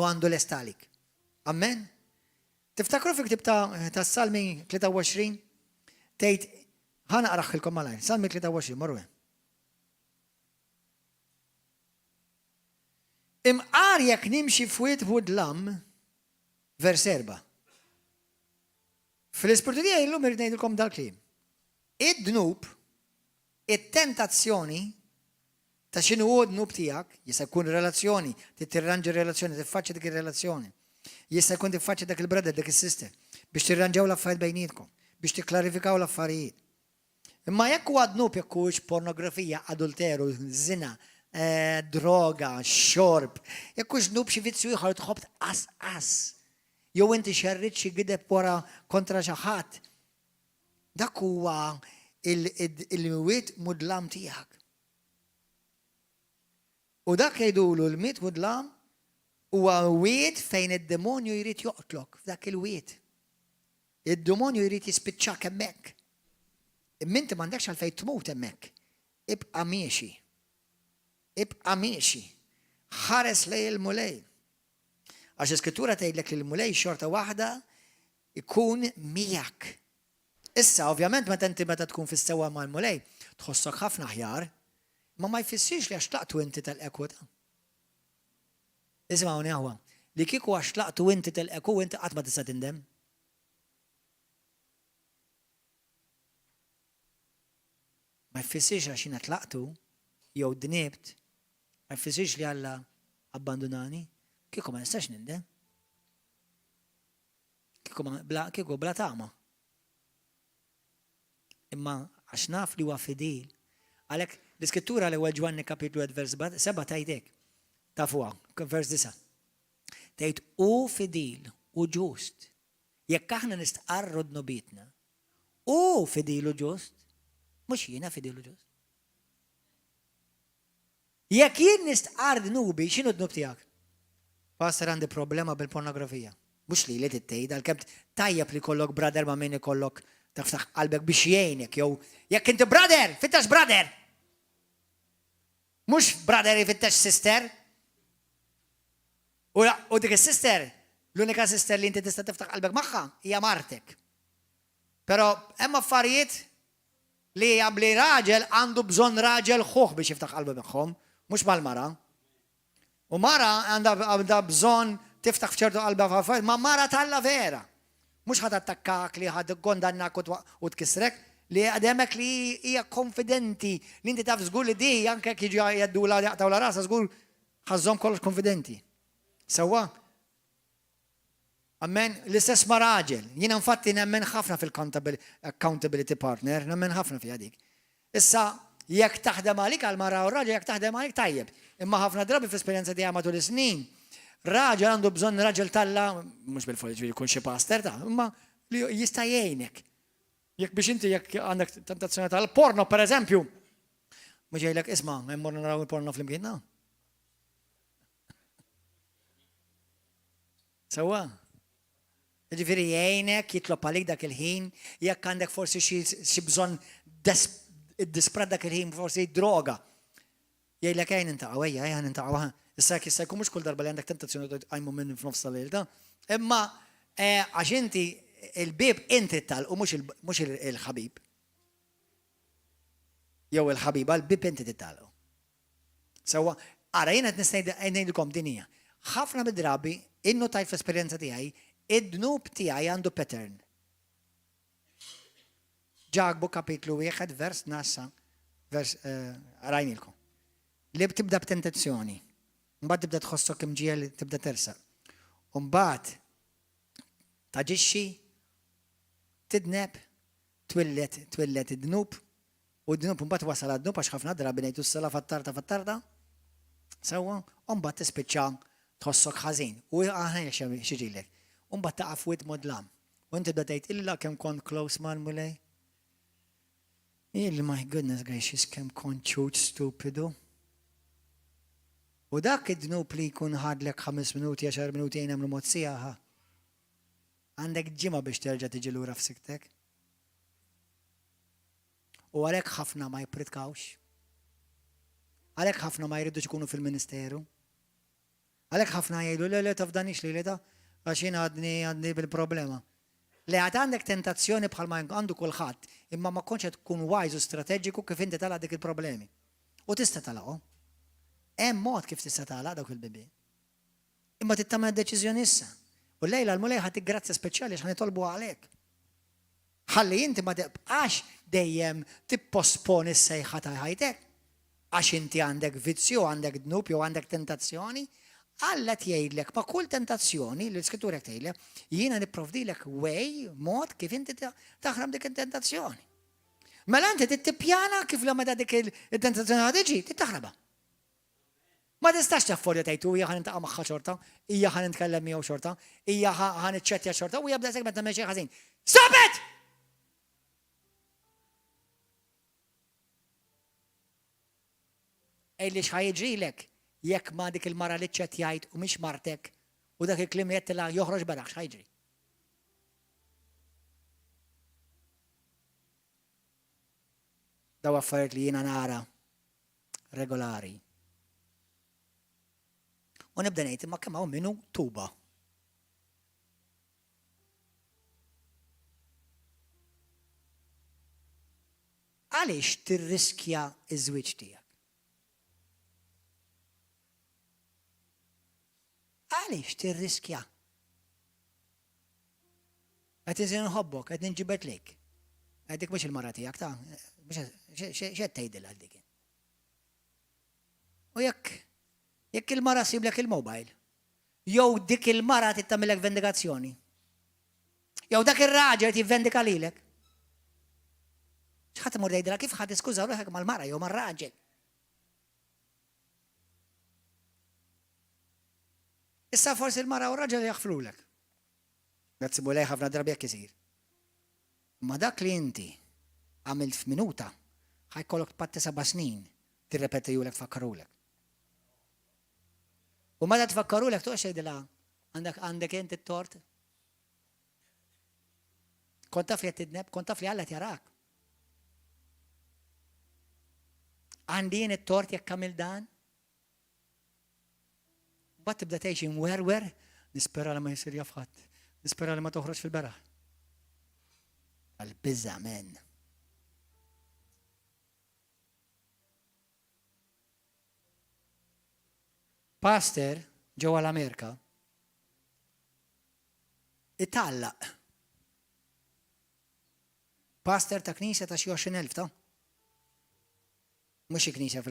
U għandu lest għalik. Amen. Tiftakru fi ktib ta' Salmi 23 tgħid ħana qaraħħilkom malajr. Salmi 23 morru. Imqar jekk nimxi f'wied lam vers 4. Fil-ispirtu tiegħi llum irid ngħidilkom dal-kliem. Id-dnub, it-tentazzjoni ta' x'inhu hu d-dnub tiegħek, jista' jkun relazzjoni, tirranġa relazzjoni, tiffaċċja dik ir-relazzjoni. Jista' jkun tiffaċċja dak il-brother, dak is-sister, biex tirranġaw l-affarijiet bejnietkom, biex tikklarifikaw l-affarijiet. Imma jekk huwa dnub jekk huwiex pornografija, adulteru, żina, droga, xorb, jekk huwiex dnub xi vizzju ieħor tħobb qas. Jew inti xerrid xi gideb wara kontra xi ħadd. Dak huwa il-wied mudlam tiegħek. U dak jgħidulu l-miet mudlam huwa wied fejn id-demonju jrid joqtlok f'dak il-wied. Id-demonju jrid jispiċċak hemmhekk. Imma inti m'għandekx għalfejn tmut hemmhekk. Ibqa' miexi. Ibqa' miexi. Ħares lej il-mulej. Għax iskrittura tgħidlek li l-mulej xorta waħda ikun miegħek. Issa, ovvjament, meta tkun fis-sewwa mal-mulej, tħossok ħafna aħjar, ma jfissirx li għax tlaqtu inti tal-ekwita. Isma'wni hawn, li kieku għax tlaqtu inti tal-ekwu inti qatt ma tista' tindem. Ma jfissirx għax jiena tlaqtu jew dnibt, ma jfissirx li Alla abbandunani, kieku ma nistax nindem. Kieku bla tama. Imma għax naf li huwa fidil. Għalhekk l-Iskrittura l-ewwel Ġwanni kapitlu 7 tgħidek. Ta' fuqha, vers 9. Tgħid hu fidil u ġust. Jekk aħna nistqarru dnubietna, hu fidil u ġust, mhux jiena fidil u ġust. Jekk jien nistqar dnubi, x'inhu dnub tiegħek? Pastor għandi problema bil-pornografija. Mhux li tgħid għalkemm tajjeb li kollok brother ma' min ikollok taftaħ qalbek biex jgħinek, jew jekk inti brother, fittex brother. Mhux brother jfittex sister. U dik is-sister, l-unika sister li inti tista' tiftaħ qalbek magħha hija martek. Però hemm affarijiet li jabli raġel għandu bżonn raġel ħuħ biex jiftaħ qalbu magħhom, mhux mal-mara. U mara għandha bżonn tiftaħ f'ċertu qalba f'affarijiet, ma mara talla vera. Mux ħad attakkak li ħad gondannak u tkisrek, li għademek li hija konfidenti, li inti taf żgur li di anke kiġi jaddu la jaqtaw la rasa żgur ħażhom kollox konfidenti. Sewwa? Amen, l-istess ma' raġel. Jiena infatti nemmen ħafna fil-accountability partner, nemmen ħafna fi dik. Issa jekk taħdem għalik għal mara u raġel, jekk taħdem għalik tajjeb. Imma ħafna drabi fl-esperjenza tiegħi matul is-snin, Raġel għandu bżonn raġel talla, mhux bil-forsi ġifieri jkun xi paster ta', imma li jista' jgħinek. Jekk biex inti jekk għandek tentazzjoni tal-porno pereżempju, mhux jgħidlek isma' mmorru naraw il-porno flimkien, no? Sewwa. Ġifieri jgħinek, jitlob għalik dak il-ħin, jekk għandek forsi xi bżonn disprat dak il-ħin forsi droga. Jgħidlek ejn intaqgħu, ejja nintaqgħu. Issa jista' jkun mhux kull darba li għandek tentazzjoni tqajmu minn f'nofs tal-lejl ta'. Imma għax inti il-bib inti ttalqu mhux il-ħabib. Jew il-ħabiba, l-bib inti tittalqu. Sewwa, ara jiena qed ngħidilkom din hija. Ħafna bid-drabi innu tajt fl-esperjenza tiegħi, id-dnub tiegħi għandu pattern. Ġagbu kapitlu 1 vers nassa, vers rajnilkom. Li btibda b'tentazzjoni. Mbagħad tibda tħossok imġiel tibda tersaq. U mbagħad taġixxi, tidneb, twillet id-dnub, u d-dnub mbagħad wasal għad-dnub għax ħafna drabi ngħidu s-sala fattarta. Sewwa, u mbagħad tispiċċa tħossok ħażin. U aħna xiġilek. U mbagħad taqaf wid modlam. U inti tibda tgħid illa kemm kont close man mulej. My goodness gracious, kemm kont ċut stupidu. U dak id-dnub li jkun ħadlek 5 minuti, 10 minuti jgħinam l-mod sijaħa. Għandek ġimma biex terġa' tiġi lura f'siktek. U għalhekk ħafna ma jippritkawx. Għalhekk ħafna ma jridux ikunu fil-ministeru. Għalhekk ħafna jgħidu le tafdanix li da għax jien għadni bil-problema. Li għad għandek tentazzjoni bħalma għandu kulħadd, imma ma kontx qed tkun wise u strateġiku kif inti tagħlaq dik il-problemi. U tista' tagħlaqhom. Hemm mod kif tista' tagħlaq dawk il-bibi. Imma tittamel deċiżjoni issa. U lejla l-mulej ħadd grazzja speċjali għax ħanitolbu għalek. Ħalli inti ma tibqax dejjem tipposponi s-sejħa ta' ħajtek. Għax inti għandek vizzju, għandek dnub jew għandek tentazzjoni, Alla tgħidlek ma' kull tentazzjoni li l-Skrittura tgħidlek, jiena nipprovdilek way, mod kif inti taħram dik it-tentazzjoni. Mela inti tippjana kif l meta dik il-tentazzjoni ħad tiġi, titaħrabha. Ma tistax taffordja tgħid hija ħan intaqa' magħha xorta, hija ħan nitkellem miegħu xorta, hija ħan iċċettja xorta u jibda segment tagħmel xi ħażin. Stop it! Ejli x'ħajġrilek jekk ma dik il-mara li ċett jgħid u mhix martek u dak il-klim jettilha joħroġ baraħ x'ħajġri. Daw affarijiet li jiena nara regolari. U nibda ngħid imma kemm hawn minnu tuba. Għaliex tirriskja iż-żwieġ tiegħek? Għaliex tirriskja? Qed inżin nħobbok, qed ninġibet lejk. Dik mhux il-mara tiegħek ta' x'qed tgħidilha dik. U jekk il-mara siblek il-mobile, jew dik il-mara tittamilek vendikazzjoni. Jew dak ir-raġel jivvendika lilek. X'ħadd imur tgħidilha kif ħadd iskuża ruħek mal-mara jew mar-raġel. Issa forsi il-mara u raġel jaħfrulek. Grazzi mulej ħafna drabi jekk isir. Ma dak li inti għamilt f'minuta ħajkollok tpatti 7 snin tirrepetijulek fakkarulek. U meta tfakkarulek toqgħod tgħidilha għandek inti t-tort. Kont taf li qed tidneb, kont taf li Alla qed jarak. Għandi jien it-tort jekk għamil dan. Bat tibda tgħix imwerwer, nispera li ma jsir jaf ħadd, nispera li ma toħroġ fil-beraħ. Għal-biża' men. Pastor ġewwa l-Amerika itallaq. Pastor ta' knisja ta' xi 20,000 ta'. Mhux knisja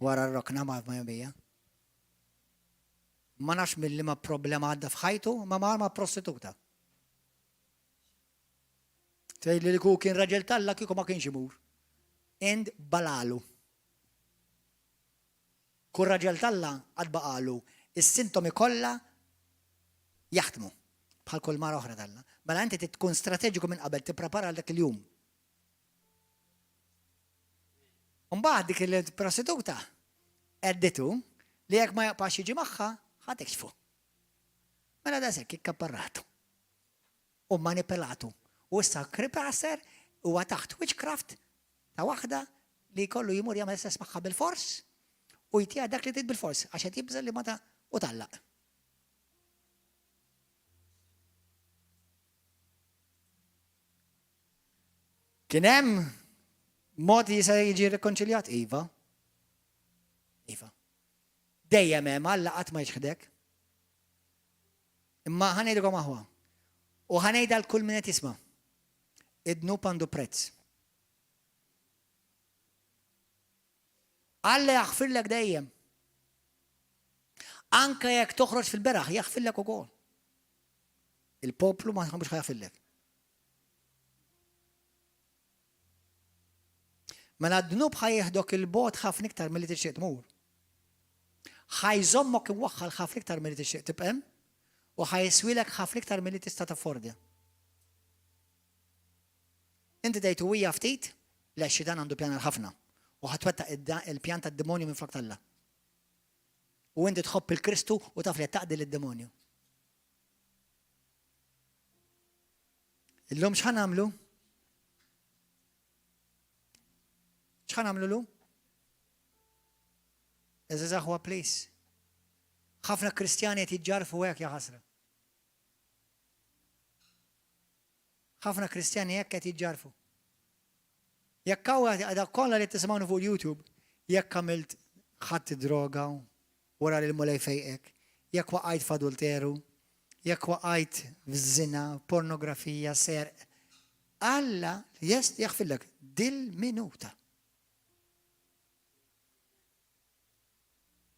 wara r-rokna ma' jobija. Ma nafx milli ma problema għadda f'ħajtu, ma prostituta. Tgħidli li kien raġel talla kieku ma kienx imur. And balalu. Kull raġel talla għad baqalu. is-sintomi kollha jaħdmu bħal kull mara oħra talla. Mela inti tkun strateġiku minn qabel tipprepara għal dak il-jum. Mbagħad dik il-prostituta għedditu li jekk ma jaqpax jiġi magħha ħadd ikxfu. Mela da sekk ikkapparratu. U manipulatu. U issa kripasser huwa taħt witchcraft ta' waħda li jkollu jimur jagħmel sess magħha bil-fors u jtija dak li trid bil-fors għax qed jibżel li mata u tallaq. Kien hemm mod jista' jiġi rikonċiljat iva. Iva. Dejjem hemm Alla qatt ma jixħdek. Imma ħanejdilkom aħwa. U ħanejda l-kull min qed jisma'. Id-dnub għandu prezz. Alla jaħfirlek dejjem. Anke jekk toħroġ fil-beraħ jaħfirlek ukoll. Il-poplu ma mhux ħajaħfirlek. Mela d-dnub ħajjeħdok il-bot ħafna iktar milli tixtieq tmur. Ħajżommok imwaħħal ħafna iktar milli tixtieq tibqem u ħajiswilek ħafna iktar milli tista' taffordja. Inti dejtu hija ftit le x-xitan għandu pjan ħafna u ħatwettaq il-pjan tad-demonju minn flok Alla. U inti tħobb il-Kristu u taf li taqdil id-demonju. Illum x'ħan nagħmlu? X'ħan nagħmlu lu? Eżaż huwa please. ħafna Kristjani qed jiġġarfu hekk ja ħasra. ħafna Kristjani hekk qed jiġġarfu. Jekk hawn kollha li tisimgħu fuq YouTube, jekk għamilt ħadd droga wara li l-mulej fejqek, jekk waqajt f'adulteru, jekk waqajt f'żina, pornografija, serq. Alla jaħfirlek dil-minuta.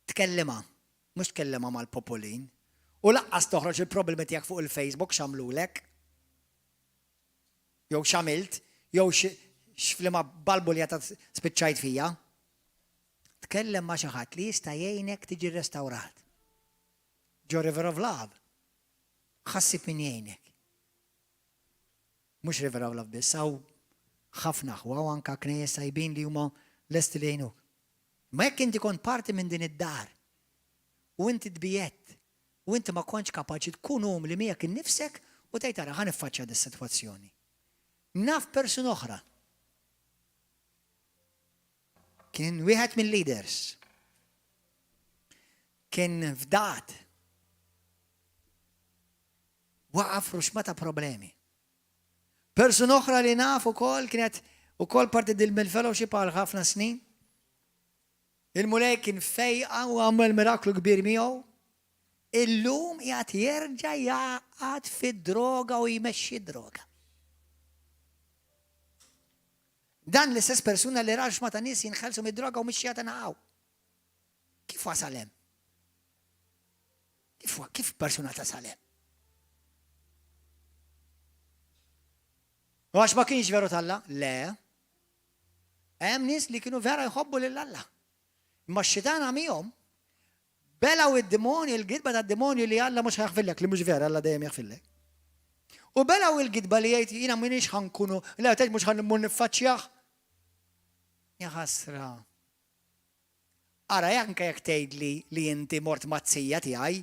Tkellima, mhux tkellima mal-popolin, u laqqas toħroġ il-problemi tiegħek fuq il-Facebook x'għamlulek. Jew x'għamilt, jew x'flima balbulja ta' spiċċajt fija. Tkellem ma' xi ħadd li jista' jgħinek tiġi rrestawrat. Ġo River of Love. Ħassib min jgħinek. Mhux River of Love biss, hawn ħafna ħwa anke knejjes tajbin li huma lesti li jgħinuk. Ma jekk inti kont parti minn din id-dar u inti tbijet u inti ma kontx kapaċi tkun li miegħek innifsek u tgħid tara ħa niffaċċja dis-sitwazzjoni. Naf persuna oħra. Kien wieħed mill-leaders. Kien fdat. Waqaf ruxma ta' problemi. Persuna oħra li naf ukoll kienet ukoll parti mill-fellowship għal ħafna snin. Il-mulej kien fejqa u għamel miraklu kbir miegħu. Illum qiegħed jerġa' jaqgħad fid-droga u jmexxi droga. Dan l-istess persuna li rax ma ta' nies jinħelsu mid-droga u mixjata naqgħu. Kif wasal hemm? Kif persuna tasal hemm? U għax ma kienx veru tal-Alla? Le. Hemm nies li kienu vera jħobbu lil Alla. Imma x-xitana miegħhom belaw id-demonju, il-gidba tad-demonju li Alla mhux ħajaħfirlek li mhux vera Alla dejjem jaħfirlek. U belaw il-gidba li jgħid jiena m'iniex ħankunu, le tgħid mhux ħammur niffaċċjah. Ja ħasra. Ara anke jekk tgħidli li inti mort mazzija tiegħi,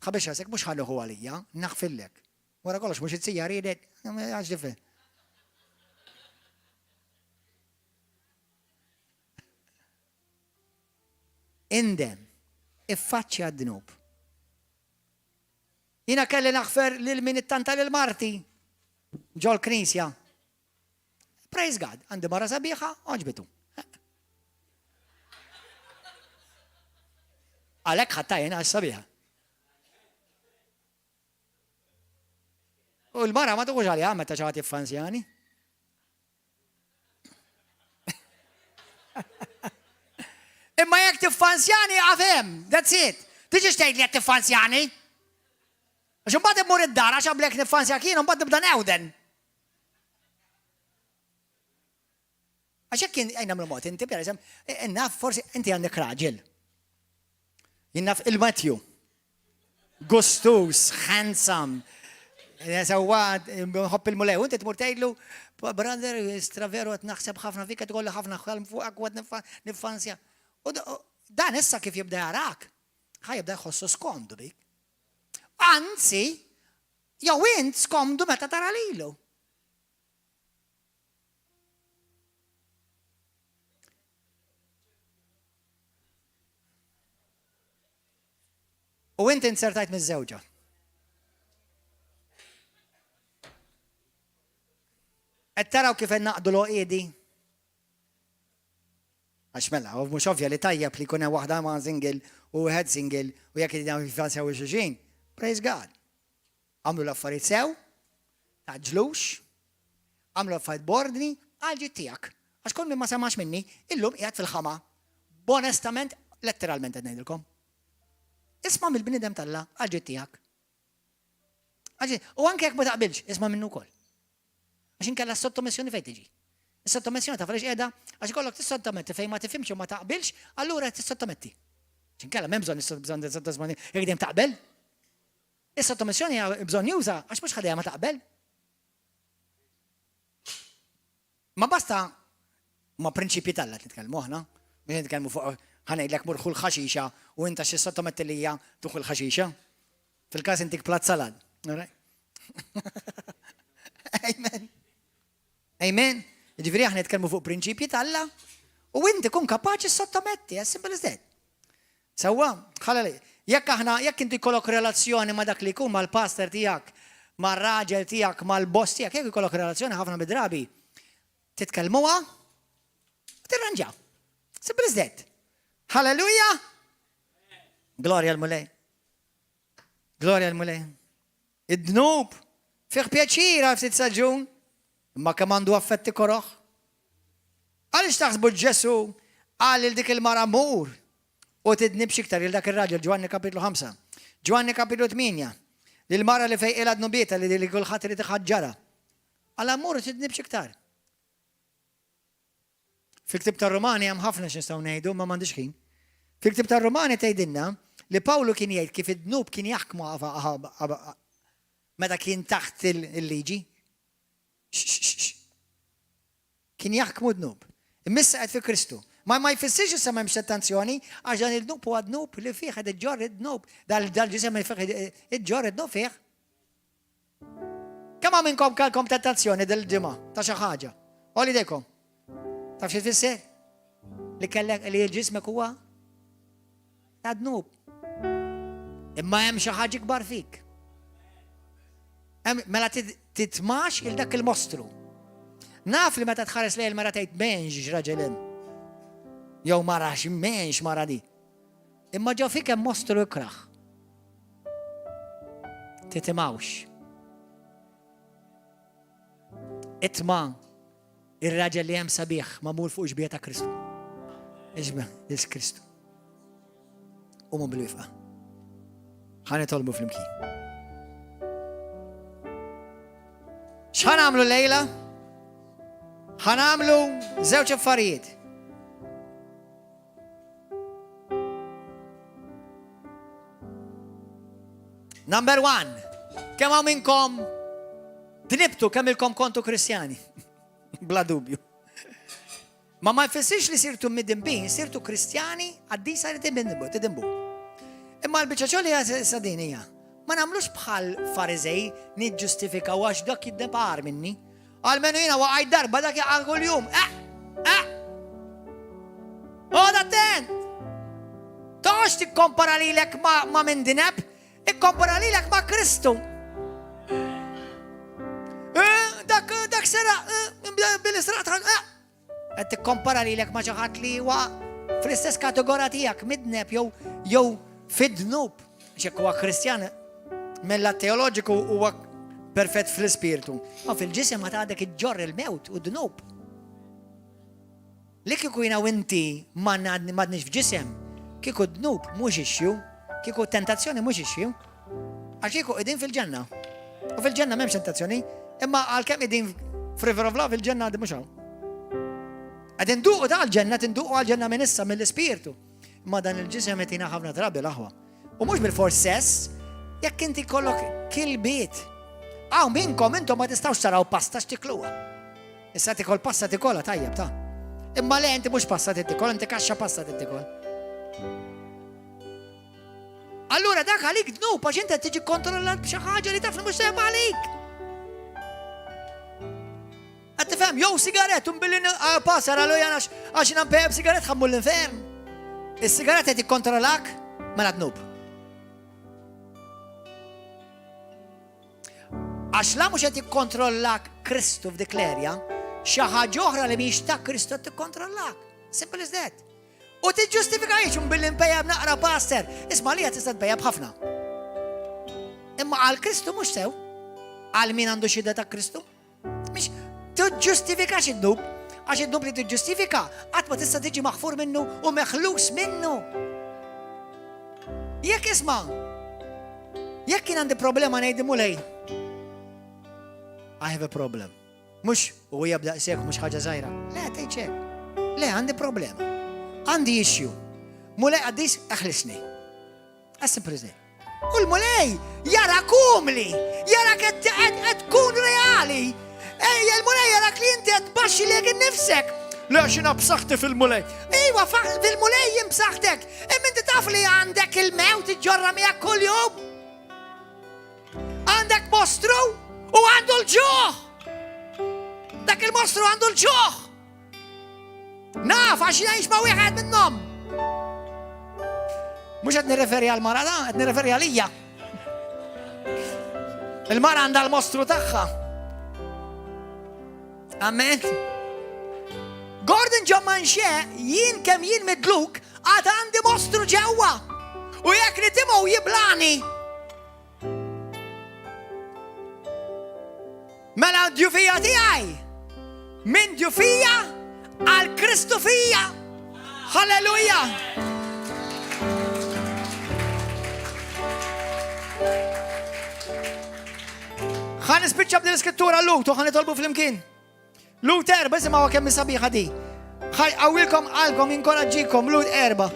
ħabex rasek mhux ħalluħu għalija, naħfirlek. Wara kollox mhux it-sija ridet, għax differ. Indem, iffaċċja d-dnub. Jiena kelli naħfer lil min ittanta lil Marti ġol knisja. Praise God, għandi mara sabiħa, oġbitu. Għalek ħattajna għas-sabiħa. U l-mara ma tuħuġ għalija, meta ċaħat jiffansjani. Imma jek tiffansjani għafem, that's it. Tiġi xtejt li jek tiffansjani? Għax mbagħad immur id-dar għax għablek niffansjak jien, mbagħad nibda newden. Għax jekk jien nagħmlu mod, inti pereżempju, naf forsi inti għandek raġel. Jien naf il-Matthew. gustus, handsome. Sawa, nħobb il-mulej, u inti tmur tgħidlu, brother, straveru qed naħseb ħafna fik, qed tqolli ħafna ħalm fuqek u qed nifanzja. U dan issa kif jibda jarak, ħajibda jħossu skomdu bik. Anzi, jew int skomdu meta tara lilu. U int insertajt miż-żewġa. Qed taraw kif naqdu l-oqiedi. Għax mela, u mhux ovvja li tajjeb li jkun hemm waħda ma' single u wieħed single u jekk jidhom jifanzjaw il-xulxin. Praise God. Għamlu l-affarijiet sew, taġlux, għamlu l-affarijiet bordni, għal-ġid tiegħek. Għax kull min ma semax minni, illum qiegħed fil-ħama. B'onestament, letteralment qed ngħidilkom. Isma' mill-bniedem tal-la għal-ġid tiegħek. U anke jekk ma taqbilx, isma' minnu wkoll. Għax inkella s-sottomissjoni fejn tiġi. Is-sottomissjoni ta' għaliex qiegħda għax ikollok tissottometti fejn ma tifhimx u ma taqbilx, allura tissottometti. X'inkella m'hemm bżonn sottomissjoni jekk dejjem taqbel. Is-sottomissjoni hija bżonn juża għax mhux ħadejja ma taqbel. Ma basta ma prinċipji tal-la nitkellmu aħna, biex nitkellmu fuq ħanejdlek murħu l-ħaxixa u inta xi sottometti li hija tuħu l-ħaxixa. Fil-każ intik platt salad. Amen. Amen. Ġifieri aħna nitkellmu fuq prinċipji tal-la u inti kun kapaċi sottometti, as simple as that. Sewwa, ħalali, jekk inti jkollok relazzjoni ma' dak li jkun mal-pastor tiegħek, mar-raġel tiegħek, mal-boss tiegħek, jekk ikollok relazzjoni ħafna bidrabi, titkellmuha u tirranġaw. Simple as that. Halleluja! Glorja l-mulej. Glorja l-mulej. Id-dnub, fiħ pjaċira ftit saġun, imma kemm għandu affetti koroħ. Għaliex taħsbu Ġesu qal il dik il-mara mur u tidnib xiktar il dak ir-raġel Ġwanni kapitlu 5. Ġwanni kapitlu 8. Lil-mara li fejn ilha dnubieta li kulħadd irid iħaġġara. Għal mur u tidnib xiktar. Fil-ktib tar-Rumani hemm ħafna x'nistgħu ngħidu ma m'għandix ħin. Fil-ktib tar-Rumani tgħidilna li Pawlu kien jgħid kif id-dnub kien jaħkmu meta kien taħt il-liġi. Kien jaħkmu d-dnub. Immissa qed fi Kristu. Ma jfissirx issa m'hemmx tentazzjoni għax dan il-dnub huwa dnub li fih qed iġġorr id-dnub. Dal-ġisem li fih iġġorr id-dnub fih. Kemm minnkom kellkom tentazzjoni dil-ġimgħa ta' xi ħaġa? Olli dejkom. Taf xi tfisser? Li kellek li ġismek huwa ta' dnub. Imma hemm xi ħaġa kbar fik. Mela titmax il dak il-mostru. Naf li meta tħares lejl mara tgħid m'hemmx raġel hemm. Jew mara m'hemmx mara di. Imma ġew fik hemm mostru ikraħ. Titimawx. Itma' ir-raġel li hemm sabiħ magħmul fuq ġbija ta' Kristu. Iġbed Kristu. Umu bil-wifqa. Ħanitolbu fl-imkien. X'ħanamlu lejla? Ħanamlu żewġ affarijiet. Number 1. Kemm hawn minnkom dnibtu kemm ilkom kontu Kristjani? Bla dubju. Ma jfissirx li sirtu middinbin, sirtu Kristjani għaddisa li tidinbu. Imma l-biċċa ċoli sadinija. Ma nagħmlux bħal Farizej niġġustifikaw għax dak jiddepar minni. Għalmenu jiena waqgħid darba dak jaqgħu kuljum. Għod attent! Tox tikkompara lilek ma' min dineb, ikkompara lilek ma' Kristu. Dak sera bil-israq qed tikkompara lilek ma' xi ħadd li huwa fl-istess kategorija tiegħek midneb jew fid-dnub. X'hekk huwa Kristjan mella teoloġiku huwa perfett fl-ispirtu. Ma fil-ġisem ma tgħadek iġġorr il-mewt u d-dnub. Li kieku jiena u inti m'għadniex f'ġisem, kieku d-dnub mhux ixxu, kieku tentazzjoni mhux ixxu, għax kieku qegħdin fil-ġenna. U fil-ġenna m'hemmx tentazzjoni, imma għalkemm qegħdin f'River of Love il-ġenna għadhom mhux hawn. Qegħdin nduqu tal-ġenna, tinduqu għall-ġenna minn issa mill-ispirtu. Imma dan il-ġisem qed jingħa ħafna drabi l-aħwa. U mhux bil-fors sess, Jekk inti kollok kilbiet, minnkom intom ma tistawx taraw pasta x'tikluha. Issa tikol pasta tikola tajjeb ta'. Imma le inti mhux pasta tikol, inti kaxxa pasta tikol. Allura dak għalik dnub għax inti tiġi kontrollat b'xi ħaġa li taf li mhux sehem għalik. Qed tifhem, jew sigaret billi passar għalu jana għax nampejb sigaret ħammu l-infern. Is-sigaret qed jikkontrollak mela dnub. Għax la mhux qed jikkontrollak Kristu f'dik l-erja, xi ħaġa oħra li mhix ta' Kristu qed tikkontrollak. Simple as that. U tiġġustifika jiexum billi npejab naqra pastor. Isma' li tista' tpejab ħafna. Imma għal Kristu mhux sew. Għal min għandu xida ta' Kristu. Mhix tiġġustifikax id-dub, għax id-dub li tiġġustifika qatt ma tista' tiġi maħfur minnu u meħlus minnu. Jekk isma' jekk kien għandi problema ngħid mulej. I have a problem. Mhux u jibda jsejk mhux ħaġa żgħira. Le tgħid hekk. Le għandi problema. Għandi issue. Mulej għaddis aħlisni. As-simple. U l-mulej jara kumli, jara qed tkun reali. Il-mulej jara li inti qed tbaxxi lek innifsek. Le xina b'saħħti fil-mulej. Iwa fil-mulej jimbsaħħtek. Imma inti taf li għandek il-mewt iġġorra miegħek kuljum. Għandek mostru u għandu l-ġuħ. Dak il-mostru għandu l-ġuħ. Naf, għax jgħix ma' wieħed minnhom. Mhux qed nirreferi għal mara, qed nirreferi għalija. Il-mara għandha l-mostru tagħha. Amen. Gordon John Manxe, jien kemm jien midluk, għad għandi mostru ġewwa. U jekk nitimgħu jiblani. Mela d-djufija tiegħi. Min djufija għal Kristu fija. Halleluja. Ħan nispiċċa b'din l-iskrittura Lut u ħan nitolbu fl-imkien. Lut 4, isimgħuha kemm sabiħa di. Għawilkom qalbkom inkoraġġikom Lut 4.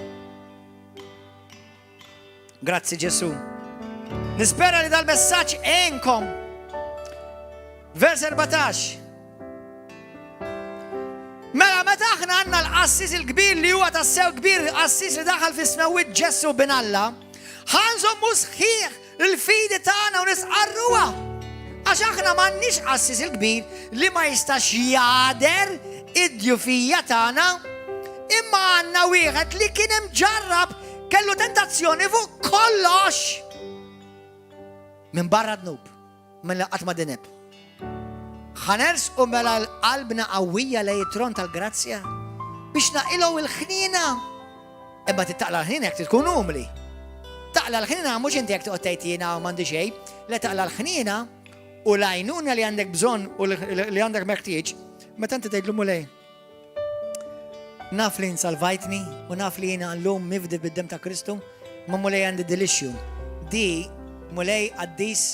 Grazzi Ġesu. Nispera li dal-messaġġ għenkom. Vers 14. Mela meta aħna għandna l-qassis il-kbir li huwa tassew kbir, qassis li daħal fi snawwiet Ġesu bin Alla, ħanżommu sħiħ il-fidi tagħna u nisqarruha. Għax aħna m'għandniex qassis il-kbir li ma jistax jader id-djufija tagħna, imma għandna wieħed li kien imġarrab kellu tentazzjoni fuq kollox. Minn barra dnub, minn qatt ma dineb. ħaners u mela l-qalbna qawwija lejn it-tron tal-grazzja biex naqilgħu il-ħnina. Imma tittaqla l-ħnina jekk tkun umli. Taqla l-ħnina mhux inti jekk toqgħod tgħid jiena m'għandi xejn, le taqla l-ħnina u l-għajnuna li għandek bżonn u li għandek meħtieġ, meta inti tgħidlu mulej. Naf li nsalvajtni u naf li jiena llum mifdi bid-dem ta' Kristu, ma mulej għandi dil-issue. Di mulej għaddis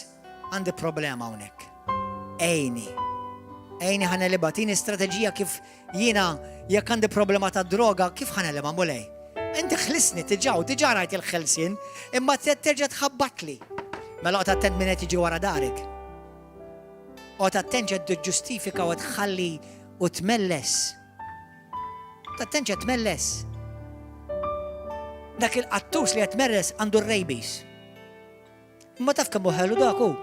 għandi problema hawnhekk. Ejni ħanelibha, tini strateġija kif jiena jekk għandi problema ta' droga, kif ħanelibha mulej? Inti ħlisni tiġà rajt il-ħelsin, imma terġa' tħabbatli. Mela qed attent min qed jiġi wara darek. Qed attent ġed tiġġustifika u tħalli u tmelles. Attent ġed tmelles. Dak il-qattus li qed tmerres għandu r-rabies. Imma taf kemm ħelu dak hu.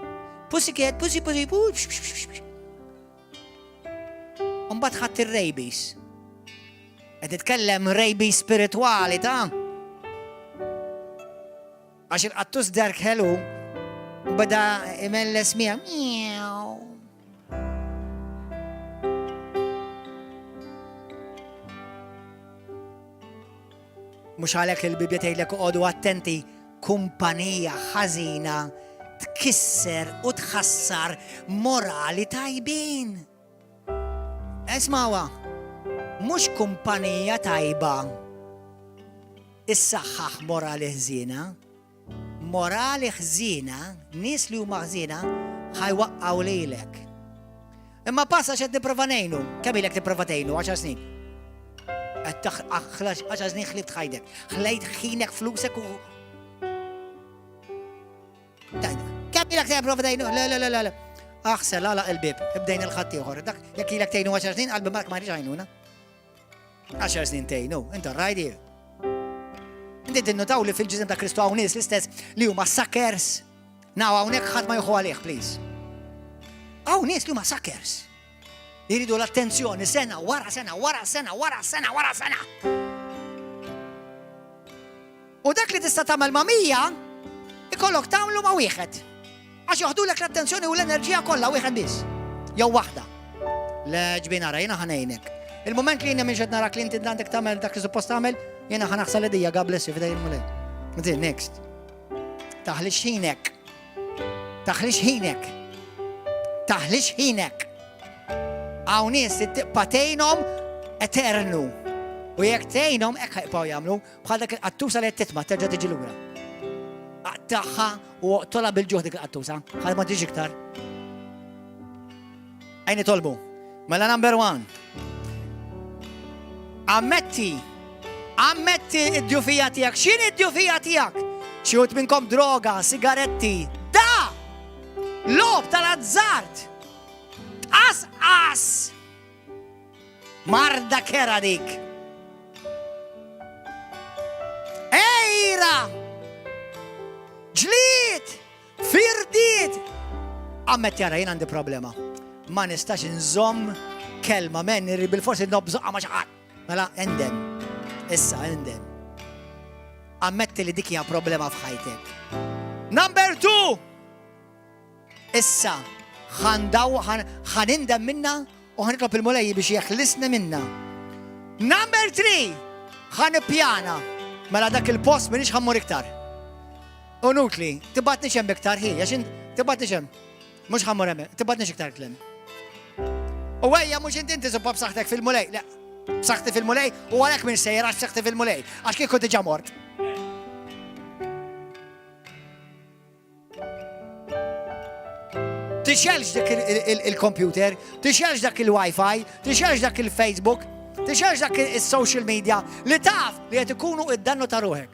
Pussycat, pussy. Mbagħad ħadd ir-rabies. Qed titkellem rabies spiritwali ta' għax il-qattus dark ħelu bada imelles miegħu. Mhux għalhekk il-Bibja tgħidlek uqogħdu attenti, kumpanija ħażina tkisser u tħassar morali tajbin. Esmawa, mhux kumpanija tajba issaħħaħ morali ħżiena. Morali ħżiena, nies li huma ħżiena ħajwaqqgħu lilek. Imma passa x'qed nipprova ngħinu, kemm ilek tipprova tgħinu 10 snin. 10 snin ħlibt ħajdek, ħlejt ħinek flusek u Kemm ilek tipprova tgħinu? Le. Aħsel għalaq il-bib, ibdejn il-ħadd ieħor. Dak jekk ilek tgħinu 10 snin qalbi Mark ma jridx għajnuna. 10 snin tgħinu, inta rajdi. Inti tinnotaw li fil-ġisem ta' Kristu hawn nies l-istess li huma suckers. Naw hawnhekk ħadd ma jħu għalih, please. Hawn nies li huma suckers. Jiridu l-attenzjoni sena wara sena. U dak li tista' tagħmel ma' mija, ikollok tagħmlu ma' wieħed. Għax joħdulek l-attenzjoni u l-enerġija kollha wieħed biss. Jew waħda. Le ġbin ara jiena ħanejnek. Il-moment li jiena minn ġed narak li inti għandek tagħmel dak li suppost tagħmel, jiena ħanaħsal idija God bless you f'dej il-mulej. Inti next. Taħlix ħinek. Hawn nies patejnhom eternu. U jekk tgħinhom hekk ħajbqgħu jagħmlu bħal dak il-qattusa li qed titma' terġa' tiġi lura. Qattaħħa u tola bil-ġuħ dik il-qattusa, ħadd ma tiġi iktar. Għajni tolbu. Mela number 1. Ammetti id-djufija tiegħek. X'inhi id-djufija tiegħek? Xi wħud minnkom droga, sigaretti. Da! Lob tal-azzard. Tqas. Marda kera dik. Ejra! Ġlied! Firdit! Ammet jara, jien għandi problema. Ma nistax nżomm kelma men irri bil-forsi nobżoqqa ma xaħat. Mela, endem. Issa, endem. Ammetti li dik hija problema f'ħajtek. Number 2! Issa, ħanindem minna u ħanitlob il-mulej biex jeħlisni minna. Number 3! ħanippjana. Mela dak il-post minix ħammur iktar. Unutli, tibatni xem biktar hi, jaxin tibatni xem. Mux ħammur emme, tibatni iktar klem. U għajja mux inti suppa b'saħtek fil-mulej. Le, b'saħti fil-mulej u għalek minn sejra b'saħti fil-mulej. Għax kien kunti ġamort. Tixelx dak il-computer, tixelx dak il-Wi-Fi, tixelx dak il-Facebook, tixelx dak il-social media li taf li qed ikunu id-dannu ta' ruħek.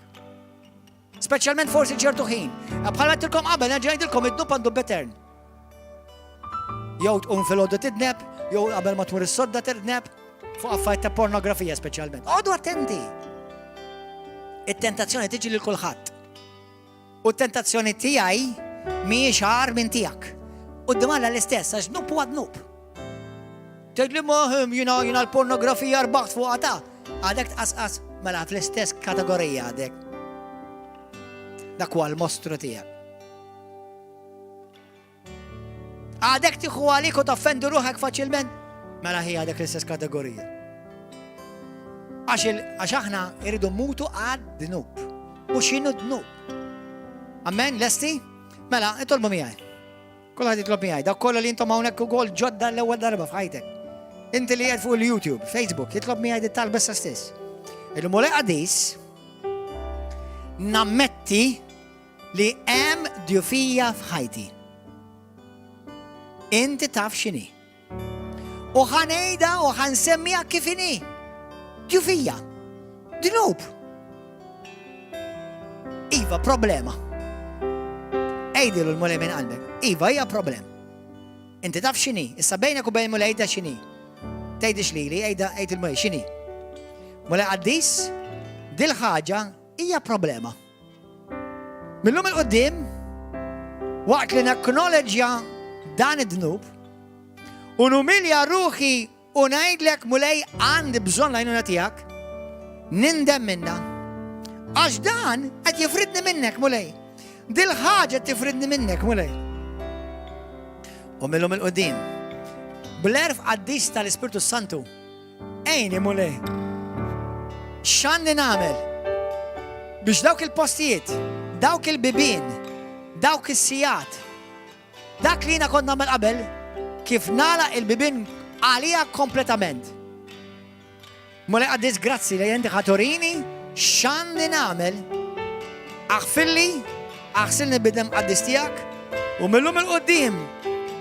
Speċjalment forsi ċertu ħin. Bħala tilkom qabel ġejdilkom id-dub għandu betern. Jew tqum fil-għoddu tidneb, jew qabel ma tmur is-sodda tidneb, fuq affarijiet ta' pornografija speċjalment. Għodu attenti. It-tentazzjoni tiġi lil kulħadd. U t-tentazzjoni tiegħi mhijiex ħar minn tiegħek. U d-dimalla l-istess, għax nub u għad-nub. Tgħidli moħim, jina l-pornografija rbaħt fuq għata. Għadek tqasqas, mela fl-istess kategorija għadek. Dak huwa l-mostru tiegħek. Għadek tieħu għalik u taffendu ruħek faċilment, mela hija għadek l-istess kategorija. Għax aħna irridu mutu għad-dnub. U x'inhu dnub? Amen, lesti? Mela, itolbu miegħi. Kulħadd jitlob miegħi, dak kollha li intom hawnhekk ukoll ġodda l-ewwel darba f'ħajtek. Inti li qed fuq il-YouTube, Facebook, jitlob miegħi dit-talba stess. Il-mulej qadis nammetti li hemm djufija f'ħajti. Inti taf x'inhi. U ħanejda u ħansemmija kif inhi. Djufija. Dnub. Iva, problema. Ejdilu l-mulej minn qalbek. Iva, hija problem. Inti taf x'inhi. Issa bejnek u bejn mulej ta' x'inhi. Tgħidix lili, ejd il-mulej x'inhi. Mulej qaddis, dil-ħaġa hija problema. Millum il-qoddim, waqt li nacknowledġja dan id-dnub, u numilja ruħi u ngħidlek mulej għandi bżonn l-għajnuna tiegħek, nindem minna. Għax dan qed jifridni minnek mulej. Dil-ħaġa tifridni minnek mulej. U millum il-qoddim, bl-erf qaddis tal-Ispirtu Santu, ejni mulej. X'għandi nagħmel biex dawk il-postijiet, dawk il-bibien, dawk is-sijat, dak li jiena kont nagħmel qabel, kif nagħlaq il-bibien għalija kompletament. Mulej qaddis grazzi li inti ħaturini x'għandi nagħmel aħsilni bidem qaddis tiegħek u millum il-qoddim,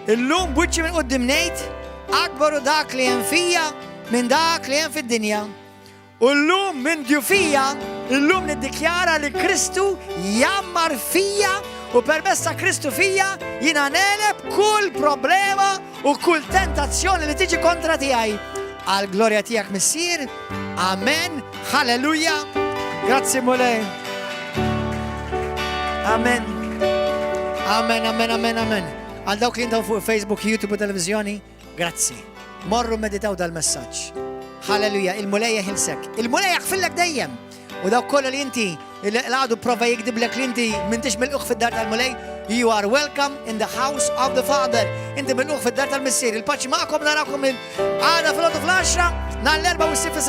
illum buċċi minn qoddim ngħid akbaru dak li hemm fija minn dak li hemm fid-dinja. U llum minn djufija, llum niddikjara li Kristu jammar fija u permezz ta' Kristu fija jiena neleb kull problema u kull tentazzjoni li tiġi kontra tiegħi. Għal glorja tiegħek Missier. Amen. Halleluja. Grazzi mulej. Amen. Amen, amen, amen, amen. Għal dawk li jintaw fuq Facebook, YouTube u televizjoni, grazzi. Morru meditaw dal-messaġġ. Halleluja, il-mulej jħilsek. Il-mulej jħfillek dejjem. U dawk kollha li inti l-għadu prova jikdiblek li inti mintix mill-uħ fid-dar tal-mulej, you are welcome in the house of the Father. Inti mill-uħ fid-dar tal-Missier. Il-paċi ma'kom narakom il-għada fil-10 nal-4 u s-sif